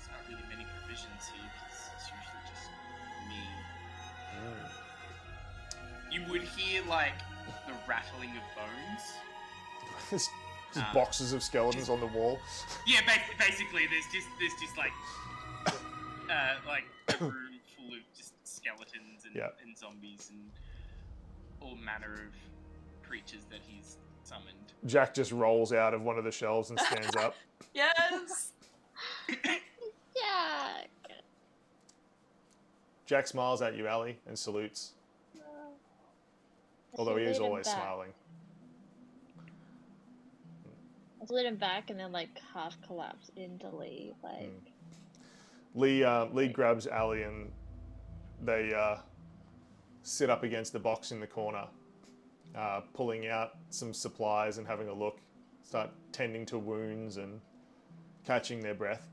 not really many provisions here because it's usually just me. You would hear like the rattling of bones. There's just boxes of skeletons on the wall. Yeah, basically, there's just like a room full of just skeletons and zombies and all manner of creatures that he's summoned. Jack just rolls out of one of the shelves and stands up. Yes! Yeah. Jack smiles at you, Allie, and salutes. Although he is always smiling. I slid him back and then like half collapse into Lee. Like Lee grabs Allie and they sit up against the box in the corner, pulling out some supplies and having a look, start tending to wounds and catching their breath.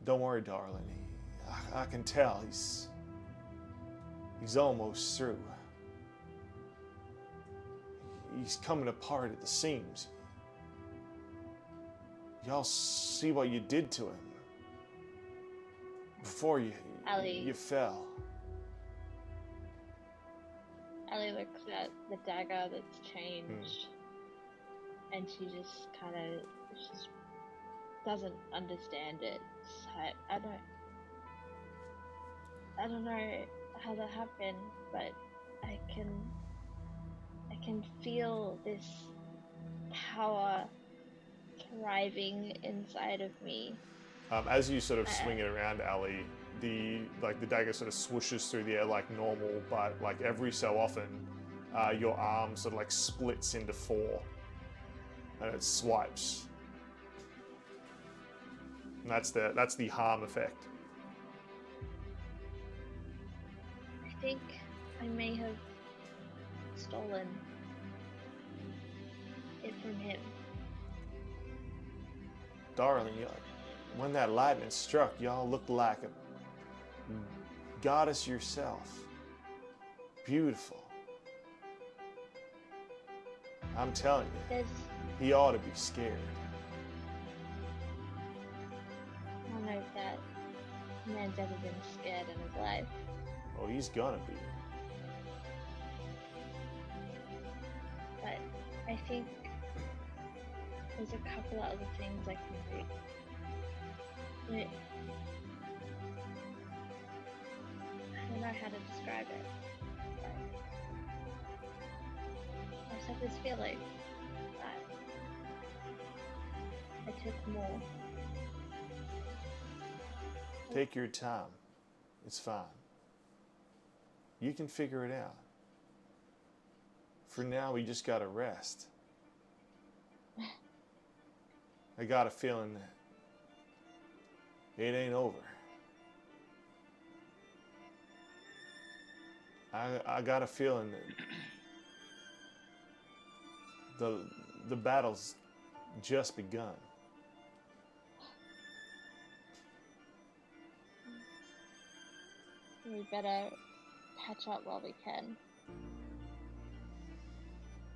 Don't worry, darling. I can tell he's almost through. He's coming apart at the seams. Y'all see what you did to him before you fell. Ellie looks at the dagger that's changed, and she just doesn't understand it. So I don't know how that happened, but I can feel this power thriving inside of me. As you sort of swing it around, Allie, the dagger sort of swooshes through the air like normal, but like every so often, your arm sort of like splits into four, and it swipes. And that's the harm effect. I think I may have stolen it from him. Darling, when that lightning struck, y'all looked like a goddess yourself. Beautiful. I'm telling you, he ought to be scared. I don't know if that man's ever been scared in his life. Oh, he's gonna be. But I think there's a couple of other things I can do. Like, I don't know how to describe it. I just have this feeling that I took more. Take your time. It's fine. You can figure it out. For now, we just gotta rest. I got a feeling that it ain't over. I got a feeling that the battle's just begun. We better patch up while we can.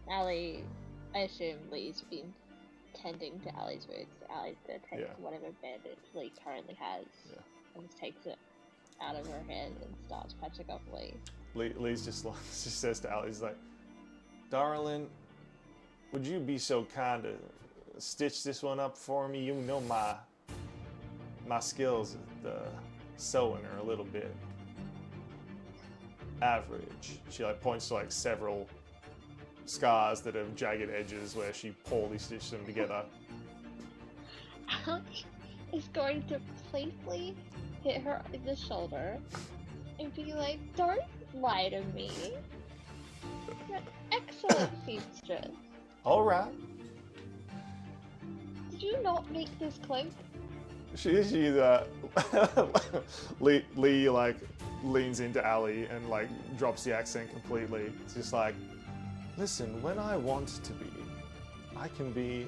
Allie, I assume Lee's been tending to Allie's wounds. Allie's gonna take whatever bandage Lee currently has and just takes it out of her hand and starts patching up Lee. Lee's just says to Allie, he's like, darling, would you be so kind to stitch this one up for me? You know my skills at sewing are a little bit average. She like points to like several scars that have jagged edges where she poorly stitched them together. Alex is going to playfully hit her in the shoulder and be like, don't lie to me. You're an excellent seamstress. All right. Did you not make this cloak? She's Lee like leans into Ali and like drops the accent completely. It's just like, listen, when I want to be, I can be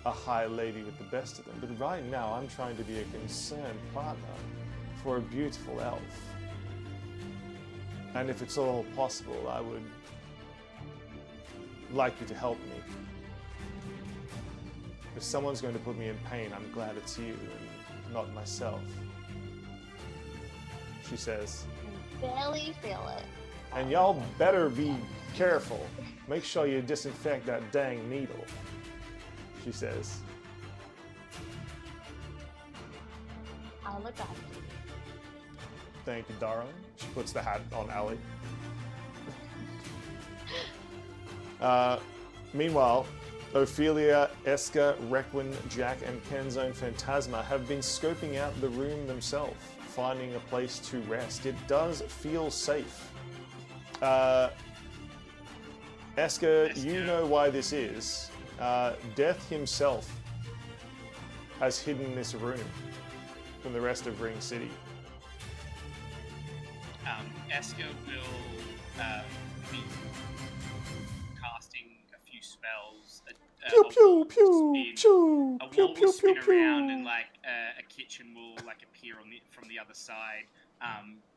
a high lady with the best of them. But right now, I'm trying to be a concerned partner for a beautiful elf. And if it's all possible, I would like you to help me. If someone's going to put me in pain, I'm glad it's you and not myself. She says. I can barely feel it. And y'all better be careful. Make sure you disinfect that dang needle. She says. I'll look after you. Thank you, darling. She puts the hat on Ali. Meanwhile, Ophelia, Eska, Requin, Jack, and Kenzone Phantasma have been scoping out the room themselves, finding a place to rest. It does feel safe. Eska, you know why this is. Death himself has hidden this room from the rest of Ring City. Eska will be casting a few spells. Pew pew pew spin. pew A pew wall pew will spin pew around, pew. and like a kitchen will like appear from the other side.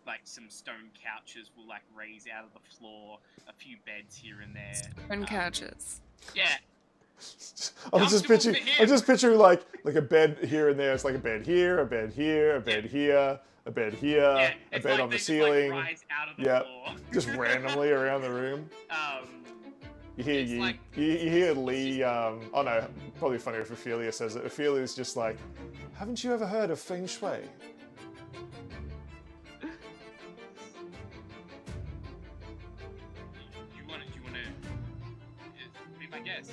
Like some stone couches will like raise out of the floor. A few beds here and there. Stone couches. Yeah. I'm just Comfortable picturing. for him. I'm just picturing like a bed here and there. It's like a bed here, a bed here, a bed here, a bed here, Yeah, a it's bed like on the they just, ceiling. like, rise out of the Yeah, floor. just randomly around the room. You hear It's like- you hear Lee. Oh no, probably funnier if Ophelia says it. Ophelia's just like, haven't you ever heard of feng shui? You want to be my guest?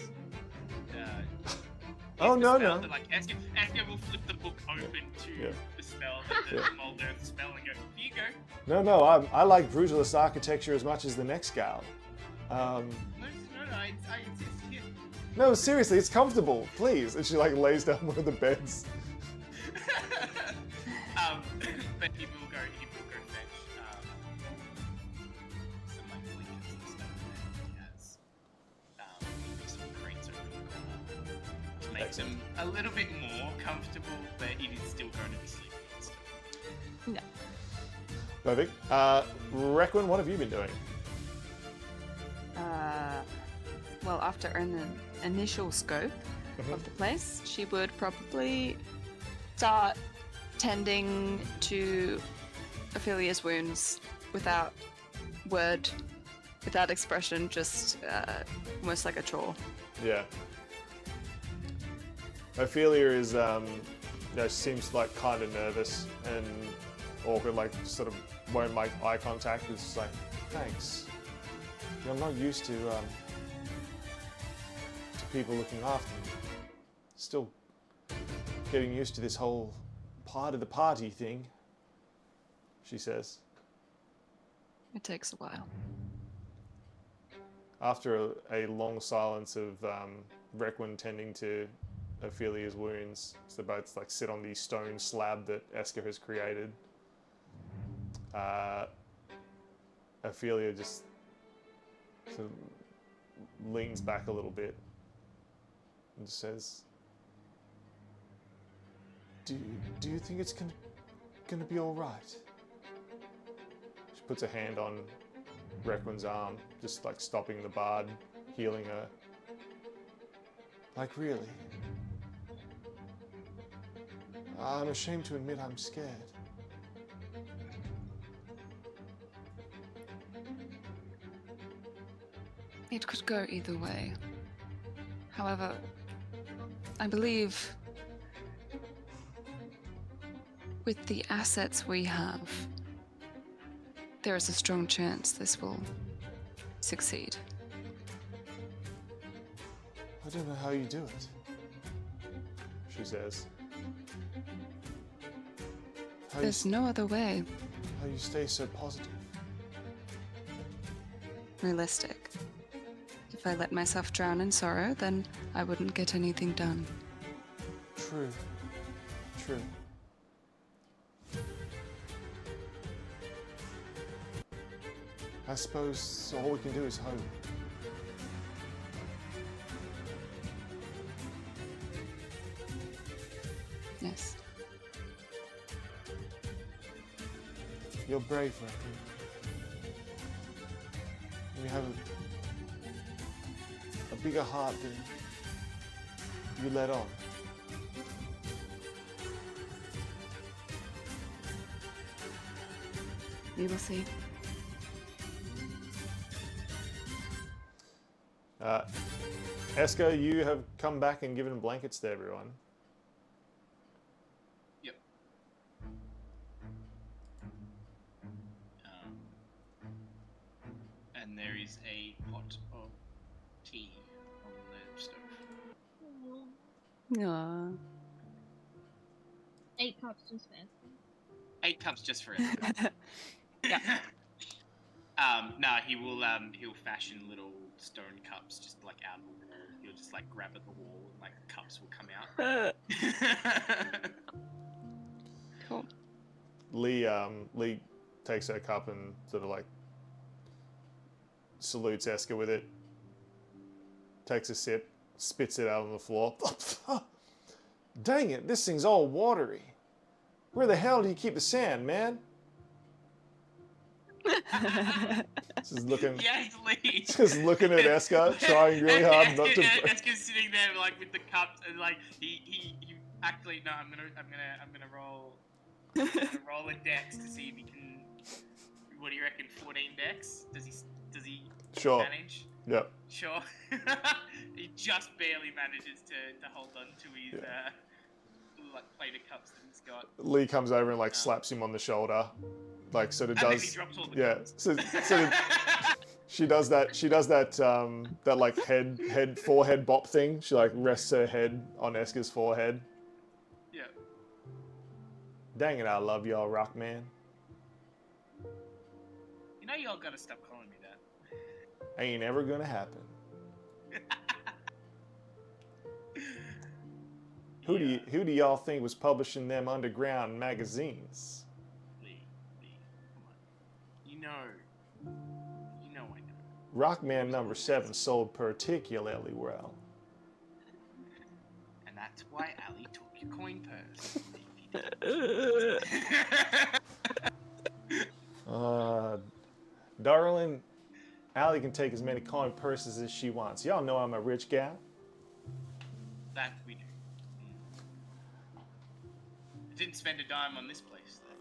Oh, the no, spell no. That, like, Eska will flip the book open to Yeah. the spell, the Yeah. mold earth spell, and go, here you go. No, I like brutalist architecture as much as the next gal. No, I insist. Here. No, seriously, it's comfortable. Please. And she like lays down one of the beds. But he will go fetch some like blankets and stuff. And he has some crates over the corner to make them a little bit more comfortable, but it is still going to be sleeping and stuff. No. Perfect. Requin, what have you been doing? Well, after an initial scope of the place, she would probably start tending to Ophelia's wounds without word, without expression, just almost like a chore. Yeah. Ophelia is, seems like kind of nervous and awkward, like sort of won't make eye contact. It's like, thanks. I'm not used to people looking after me. Still getting used to this whole part of the party thing, she says. It takes a while. After a long silence of Requin tending to Ophelia's wounds, so they both like sit on the stone slab that Eska has created. Ophelia just sort of leans back a little bit and just says, "Do you think it's gonna be all right?" She puts a hand on Requin's arm, just like stopping the bard, healing her. Like, really? I'm ashamed to admit I'm scared. It could go either way. However, I believe with the assets we have, there is a strong chance this will succeed. I don't know how you do it, she says. There's no other way. How you stay so positive. realistic. If I let myself drown in sorrow, then I wouldn't get anything done. True. True. I suppose all we can do is hope. Yes. You're brave, Raccoon. You have a bigger heart than you let on. We will see. Eska, you have come back and given blankets to everyone. Yep. And there is a pot of tea on the stove. Aww. 8 cups to spare. 8 cups just for everyone. Yeah. No, he'll fashion little stone cups just like out of the wall. He'll just like grab at the wall and like cups will come out. Cool. Lee takes her cup and sort of like salutes Eska with it. Takes a sip, spits it out on the floor. Dang it, this thing's all watery. Where the hell do you keep the sand, man? Just looking. Yes, Lee. Just looking at Eska, trying really hard not to. Eska's sitting there like with the cups and like he actually no. I'm gonna roll a dex to see if he can. What do you reckon? 14 dex? Does he Sure. manage? Yep. Sure. He just barely manages to hold on to his like plate of cups that he's got. Lee comes over and like slaps him on the shoulder, like sort of And does. then he drops all the Yeah. cups. So she does that. She does that. That like forehead bop thing. She like rests her head on Eska's forehead. Yeah. Dang it! I love y'all, Rock Man. You know y'all gotta stop calling me that. Ain't ever gonna happen. Who do y'all think was publishing them underground magazines? Lee, come on. You know I know. Rockman number 7 sold particularly well. And that's why Ali took your coin purse. Darling, Allie can take as many coin purses as she wants. Y'all know I'm a rich gal. That we do. I didn't spend a dime on this place, though.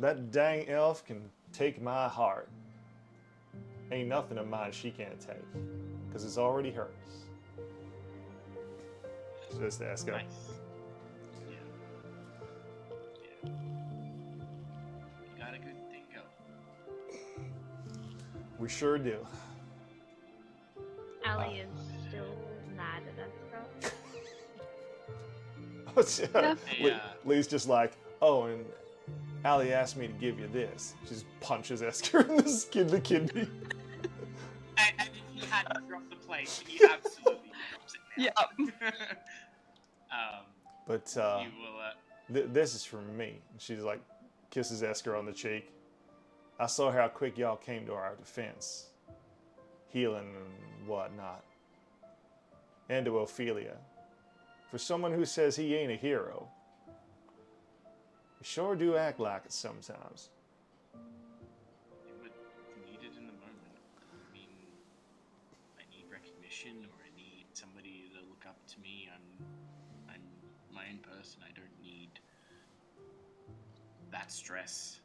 That dang elf can take my heart. Ain't nothing of mine she can't take, because it's already hers. Just ask her. Nice. Yeah. You got a good thing going. We sure do. Ali is still mad at Eska. Yeah. Hey, Lee's just like, oh, and Allie asked me to give you this. She just punches Esker in the kidney. and if he hadn't dropped the plate, he absolutely drops it now. Yeah. But You will, this is from me. And she's like, kisses Esker on the cheek. I saw how quick y'all came to our defense, healing and whatnot. And to Ophelia. For someone who says he ain't a hero, you sure do act like it sometimes. it would need it in the moment. I mean, I need recognition, or I need somebody to look up to me. I'm my own person. I don't need that stress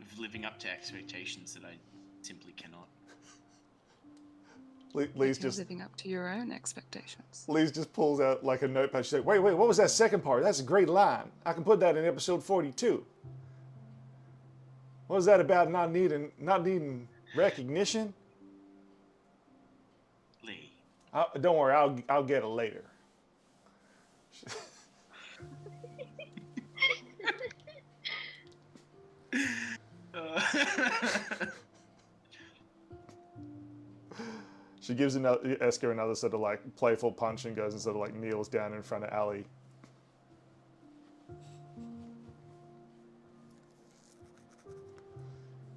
of living up to expectations that I simply cannot. Lee's You're just living up to your own expectations. Lee's just pulls out like a notepad. She's like, wait, what was that second part? That's a great line. I can put that in episode 42. What was that about not needing recognition? Lee. Don't worry, I'll get it later. She gives Esker another sort of like playful punch and goes and sort of like kneels down in front of Ali.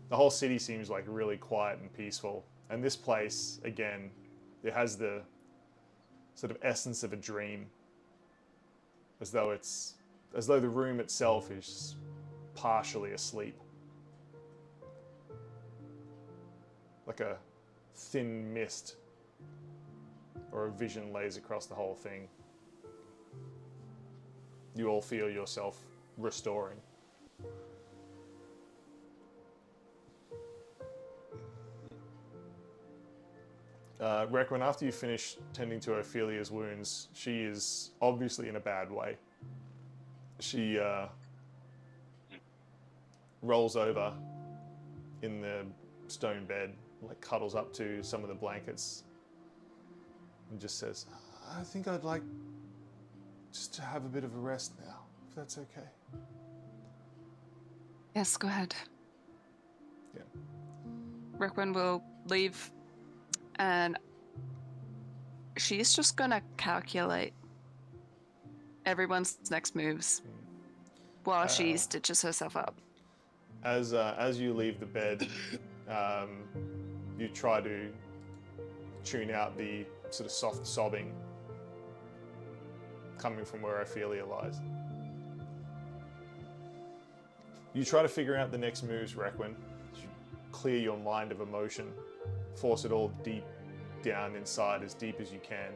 The whole city seems like really quiet and peaceful. And this place, again, it has the sort of essence of a dream. As though the room itself is partially asleep. Like a thin mist or a vision lays across the whole thing. You all feel yourself restoring. Requin, after you finish tending to Ophelia's wounds, she is obviously in a bad way. She rolls over in the stone bed, like cuddles up to some of the blankets, and just says, I think I'd like just to have a bit of a rest now, if that's okay. Yes, go ahead. Yeah. Requin will leave, and she's just gonna calculate everyone's next moves while she stitches herself up. As you leave the bed, you try to tune out the sort of soft sobbing coming from where Ophelia lies. You try to figure out the next moves, Requin. You clear your mind of emotion, force it all deep down inside, as deep as you can.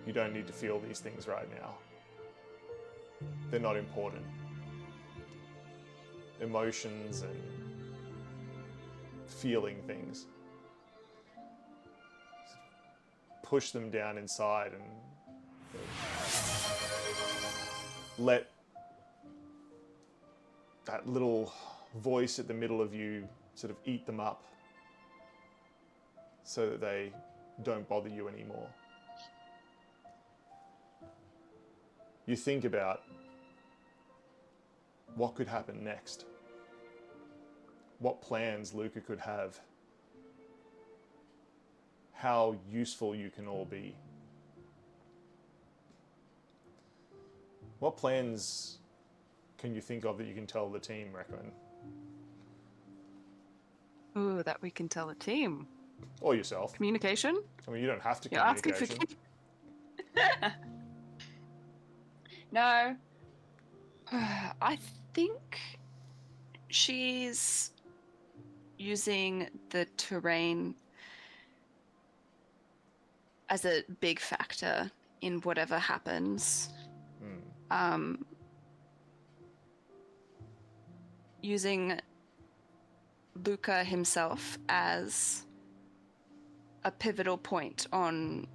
You don't need to feel these things right now. They're not important. Emotions and feeling things. Push them down inside and let that little voice at the middle of you sort of eat them up so that they don't bother you anymore. You think about what could happen next, what plans Luca could have, how useful you can all be. What plans can you think of that you can tell the team, Requin? Ooh, that we can tell the team. Or yourself. Communication? I mean, you don't have to You're asking for No. I think she's using the terrain as a big factor in whatever happens. Using Luca himself as a pivotal point on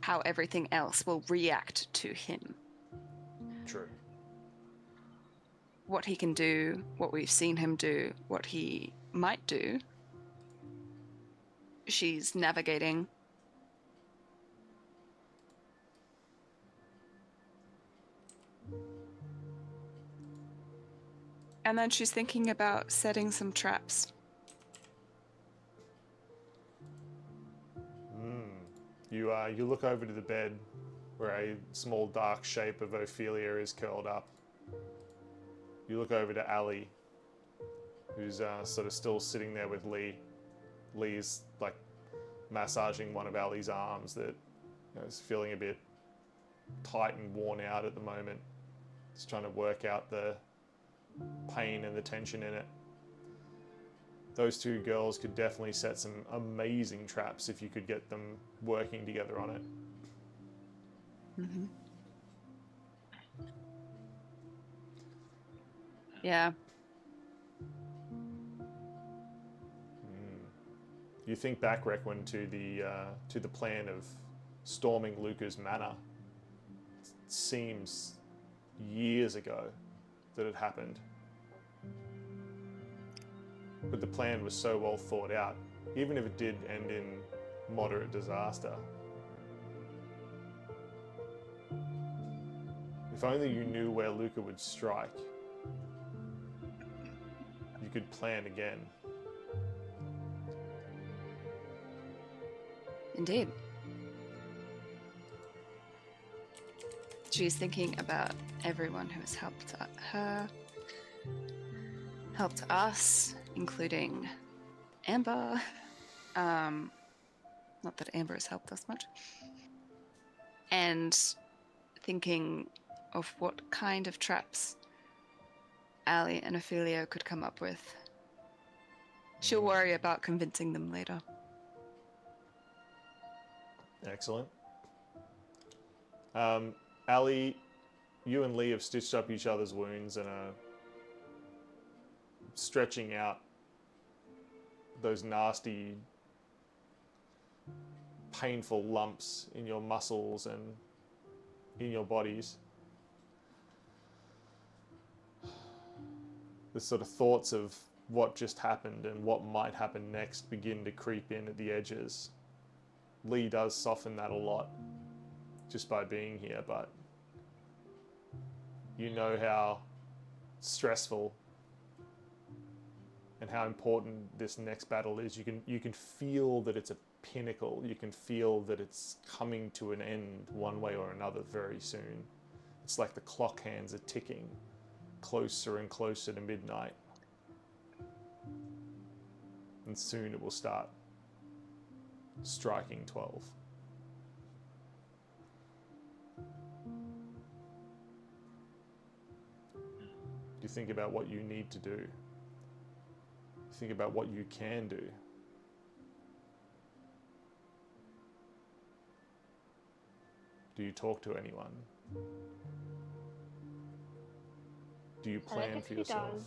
how everything else will react to him. True. What he can do, what we've seen him do, what he might do. She's navigating. And then she's thinking about setting some traps. You look over to the bed where a small dark shape of Ophelia is curled up. You look over to Ali, who's sort of still sitting there with Lee. Lee's like massaging one of Ali's arms that is feeling a bit tight and worn out at the moment. Just trying to work out the pain and the tension in it. Those two girls could definitely set some amazing traps if you could get them working together on it. Mm-hmm. Yeah. You think back, Requin, to the plan of storming Luca's manor. It seems years ago that it happened. But the plan was so well thought out, even if it did end in moderate disaster. If only you knew where Luca would strike, you could plan again. Indeed. She's thinking about everyone who has helped her, helped us, including Amber. Not that Amber has helped us much. And thinking of what kind of traps Ali and Ophelia could come up with. She'll worry about convincing them later. Excellent. Ali, you and Lee have stitched up each other's wounds and are stretching out those nasty, painful lumps in your muscles and in your bodies. The sort of thoughts of what just happened and what might happen next begin to creep in at the edges. Lee does soften that a lot just by being here, but you know how stressful and how important this next battle is. You can feel that it's a pinnacle. You can feel that it's coming to an end one way or another very soon. It's like the clock hands are ticking closer and closer to midnight. And soon it will start striking 12. You think about what you need to do. You think about what you can do. Do you talk to anyone? Do you plan for yourself? Does.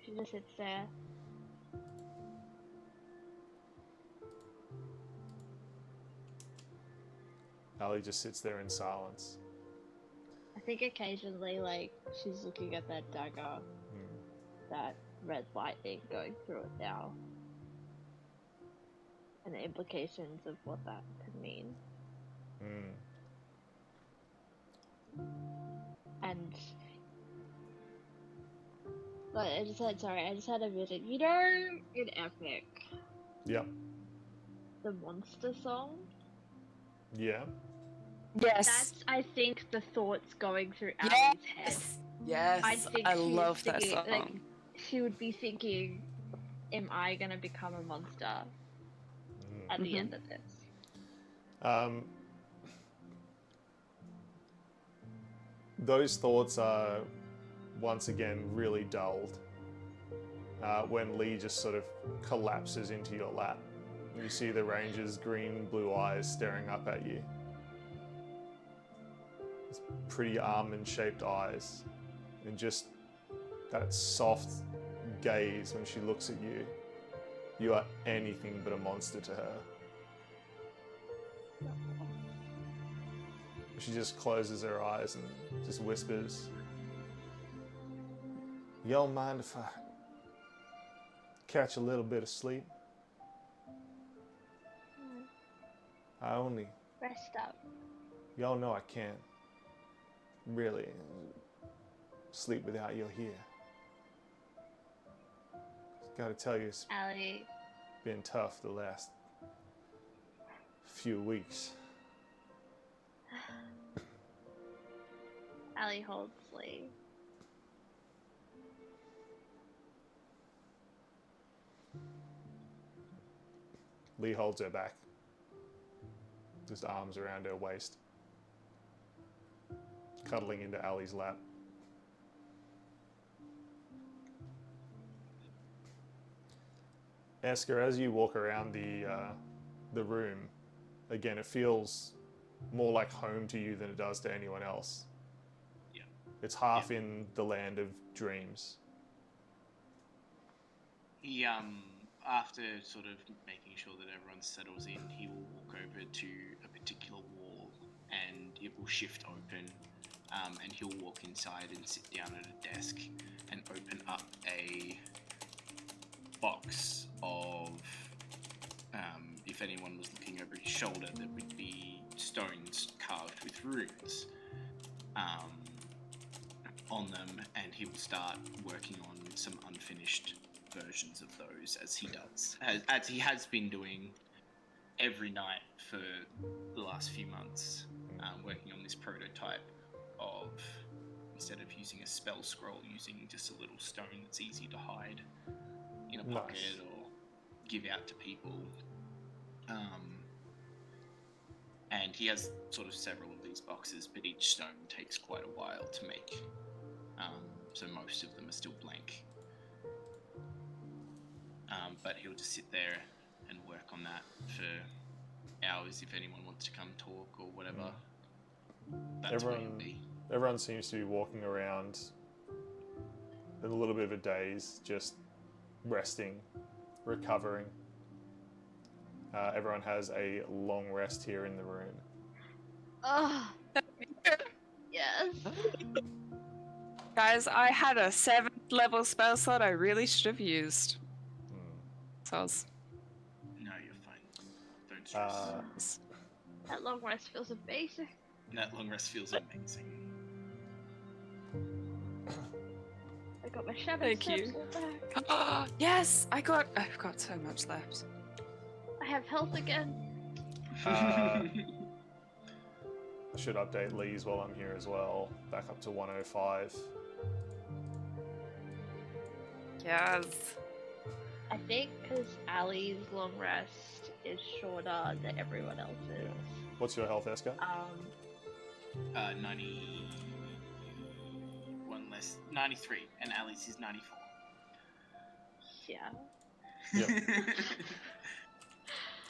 She just sits there. Ali just sits there in silence. I think occasionally, like, she's looking at that dagger, that red lightning going through it now, and the implications of what that could mean. And but I just had a vision. You know, in Epic, Yep. the monster song. Yeah. Yes. That's, I think, the thoughts going through Ali's head. Yes. I think I she's love that thinking, song. like, she would be thinking, am I gonna become a monster at the end of this? Those thoughts are once again really dulled when Lee just sort of collapses into your lap. You see the ranger's green blue eyes staring up at you. It's pretty almond-shaped eyes, and just that soft gaze when she looks at you. You are anything but a monster to her. She just closes her eyes and just whispers, "You don't mind if I catch a little bit of sleep? I only, Rest up. y'all know I can't really sleep without you here. Gotta tell you, it's Ali, been tough the last few weeks." Ali holds Lee. Lee holds her back, his arms around her waist, cuddling into Ali's lap. Esker, as you walk around the room, again, it feels more like home to you than it does to anyone else. Yeah. It's half in the land of dreams. He, after sort of making sure that everyone settles in, he will walk over to a particular wall and it will shift open, and he'll walk inside and sit down at a desk and open up a box of, if anyone was looking over his shoulder, there would be stones carved with runes on them, and he will start working on some unfinished versions of those as he does, as he has been doing every night for the last few months, working on this prototype of, instead of using a spell scroll, using just a little stone that's easy to hide in a pocket or give out to people. And he has sort of several of these boxes, but each stone takes quite a while to make. So most of them are still blank. But he'll just sit there and work on that for hours if anyone wants to come talk or whatever. That's where he'll be. Everyone seems to be walking around in a little bit of a daze, just resting, recovering. Everyone has a long rest here in the room. Oh, yes. Guys, I had a 7th level spell slot I really should have used. So I was... No, you're fine. Don't stress. That long rest feels amazing. That long rest feels amazing. I got my shadow Thank steps you. all back. Yes! I've got so much left. I have health again. I should update Lee's while I'm here as well. Back up to 105. Yes. I think because Ali's long rest is shorter than everyone else's. Yeah. What's your health, Eska? 91 less, 93, and Ali's is 94. Yeah. Yep.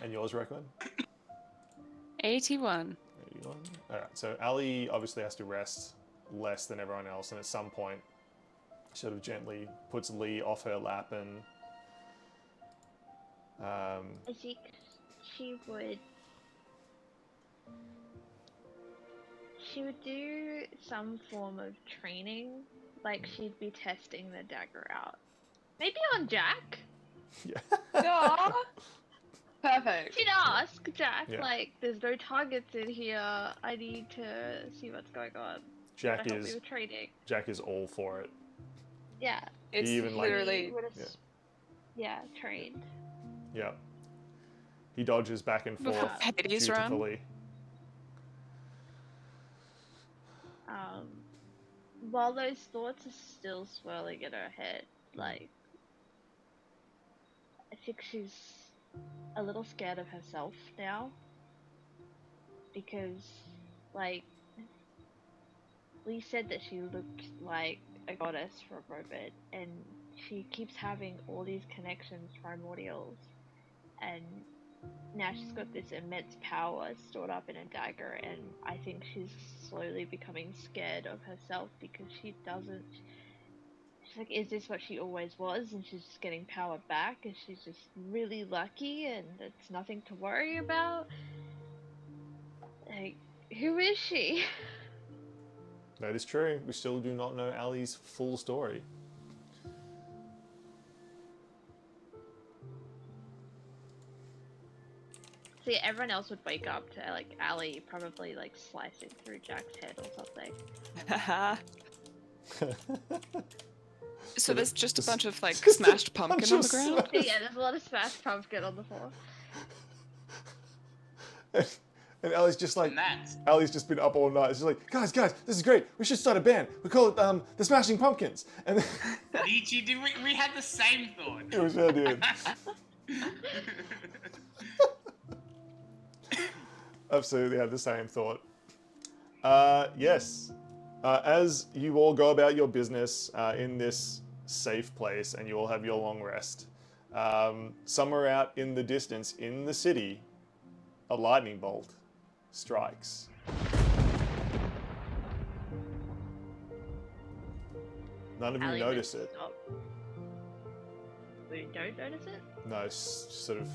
And yours, Reckon? 81. 81. Alright, so Ali obviously has to rest less than everyone else, and at some point sort of gently puts Lee off her lap and I think she would do some form of training, like she'd be testing the dagger out. Maybe on Jack? yeah. Aw. Perfect. She'd ask Jack, Yeah. like, there's no targets in here, I need to see what's going on. Jack Help me is with training. Jack is all for it. Yeah. It's He even, like- literally... He would've trained. Yeah. He dodges back and forth Hades run. dutifully. While those thoughts are still swirling in her head, like, I think she's a little scared of herself now. Because, like, Lee said that she looked like a goddess for a moment, and she keeps having all these connections, primordials, and now she's got this immense power stored up in a dagger, and I think she's slowly becoming scared of herself because she doesn't... She's like, is this what she always was? And she's just getting power back, and she's just really lucky, and it's nothing to worry about? Like, who is she? That is true. We still do not know Ali's full story. See, everyone else would wake up to, like, Ali probably, like, slicing through Jack's head or something. So there's just a bunch of, like, smashed pumpkin on the ground? Yeah, there's a lot of smashed pumpkin on the floor. And Ali's just like, And that's Ali's just been up all night. She's like, guys, this is great. We should start a band. We call it the Smashing Pumpkins. And then Nietzsche, we had the same thought. it was her dude. Absolutely had the same thought. Yes. As you all go about your business in this safe place and you all have your long rest, somewhere out in the distance in the city, a lightning bolt strikes. None of you Ali notice would it. stop. We don't notice it? No, sort of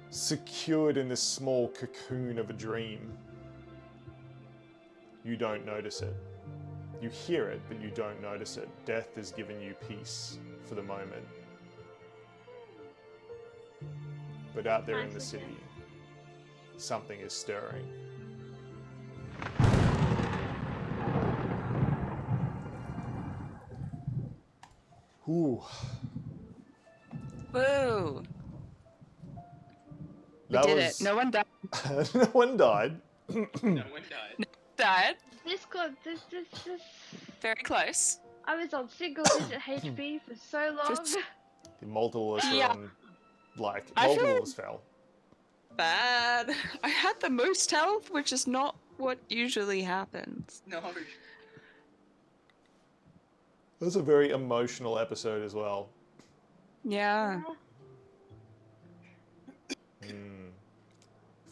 secured in this small cocoon of a dream. You don't notice it. You hear it, but you don't notice it. Death has given you peace for the moment. But out there in the Nice, okay. city, something is stirring. Ooh. Woo! We That did was... it. No one died. No one died. No one died. Died. This got this. Very close. I was on single-digit HP for so long. Just- Multiple of us were Yeah. on... Like, I multiple feel- of us fell. Bad. I had the most health, which is not what usually happens. No. It was a very emotional episode as well. Yeah.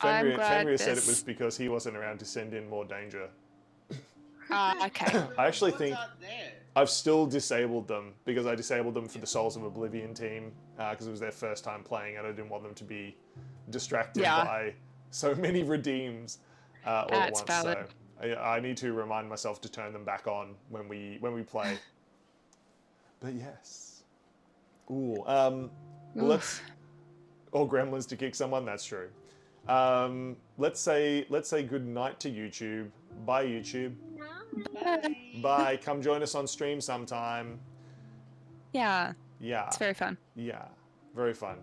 I'm glad Fenrir said it this- was because he wasn't around to send in more danger. Okay. I actually What's think out there? I've still disabled them because I disabled them for the Souls of Oblivion team because it was their first time playing and I didn't want them to be distracted Yeah. by so many redeems all at That's once. valid. So I need to remind myself to turn them back on when we play. But yes. Ooh. Let's. Or gremlins to kick someone. That's true. Let's say good night to YouTube. Bye YouTube. Bye. Come join us on stream sometime. Yeah. Yeah. It's very fun. Yeah. Very fun.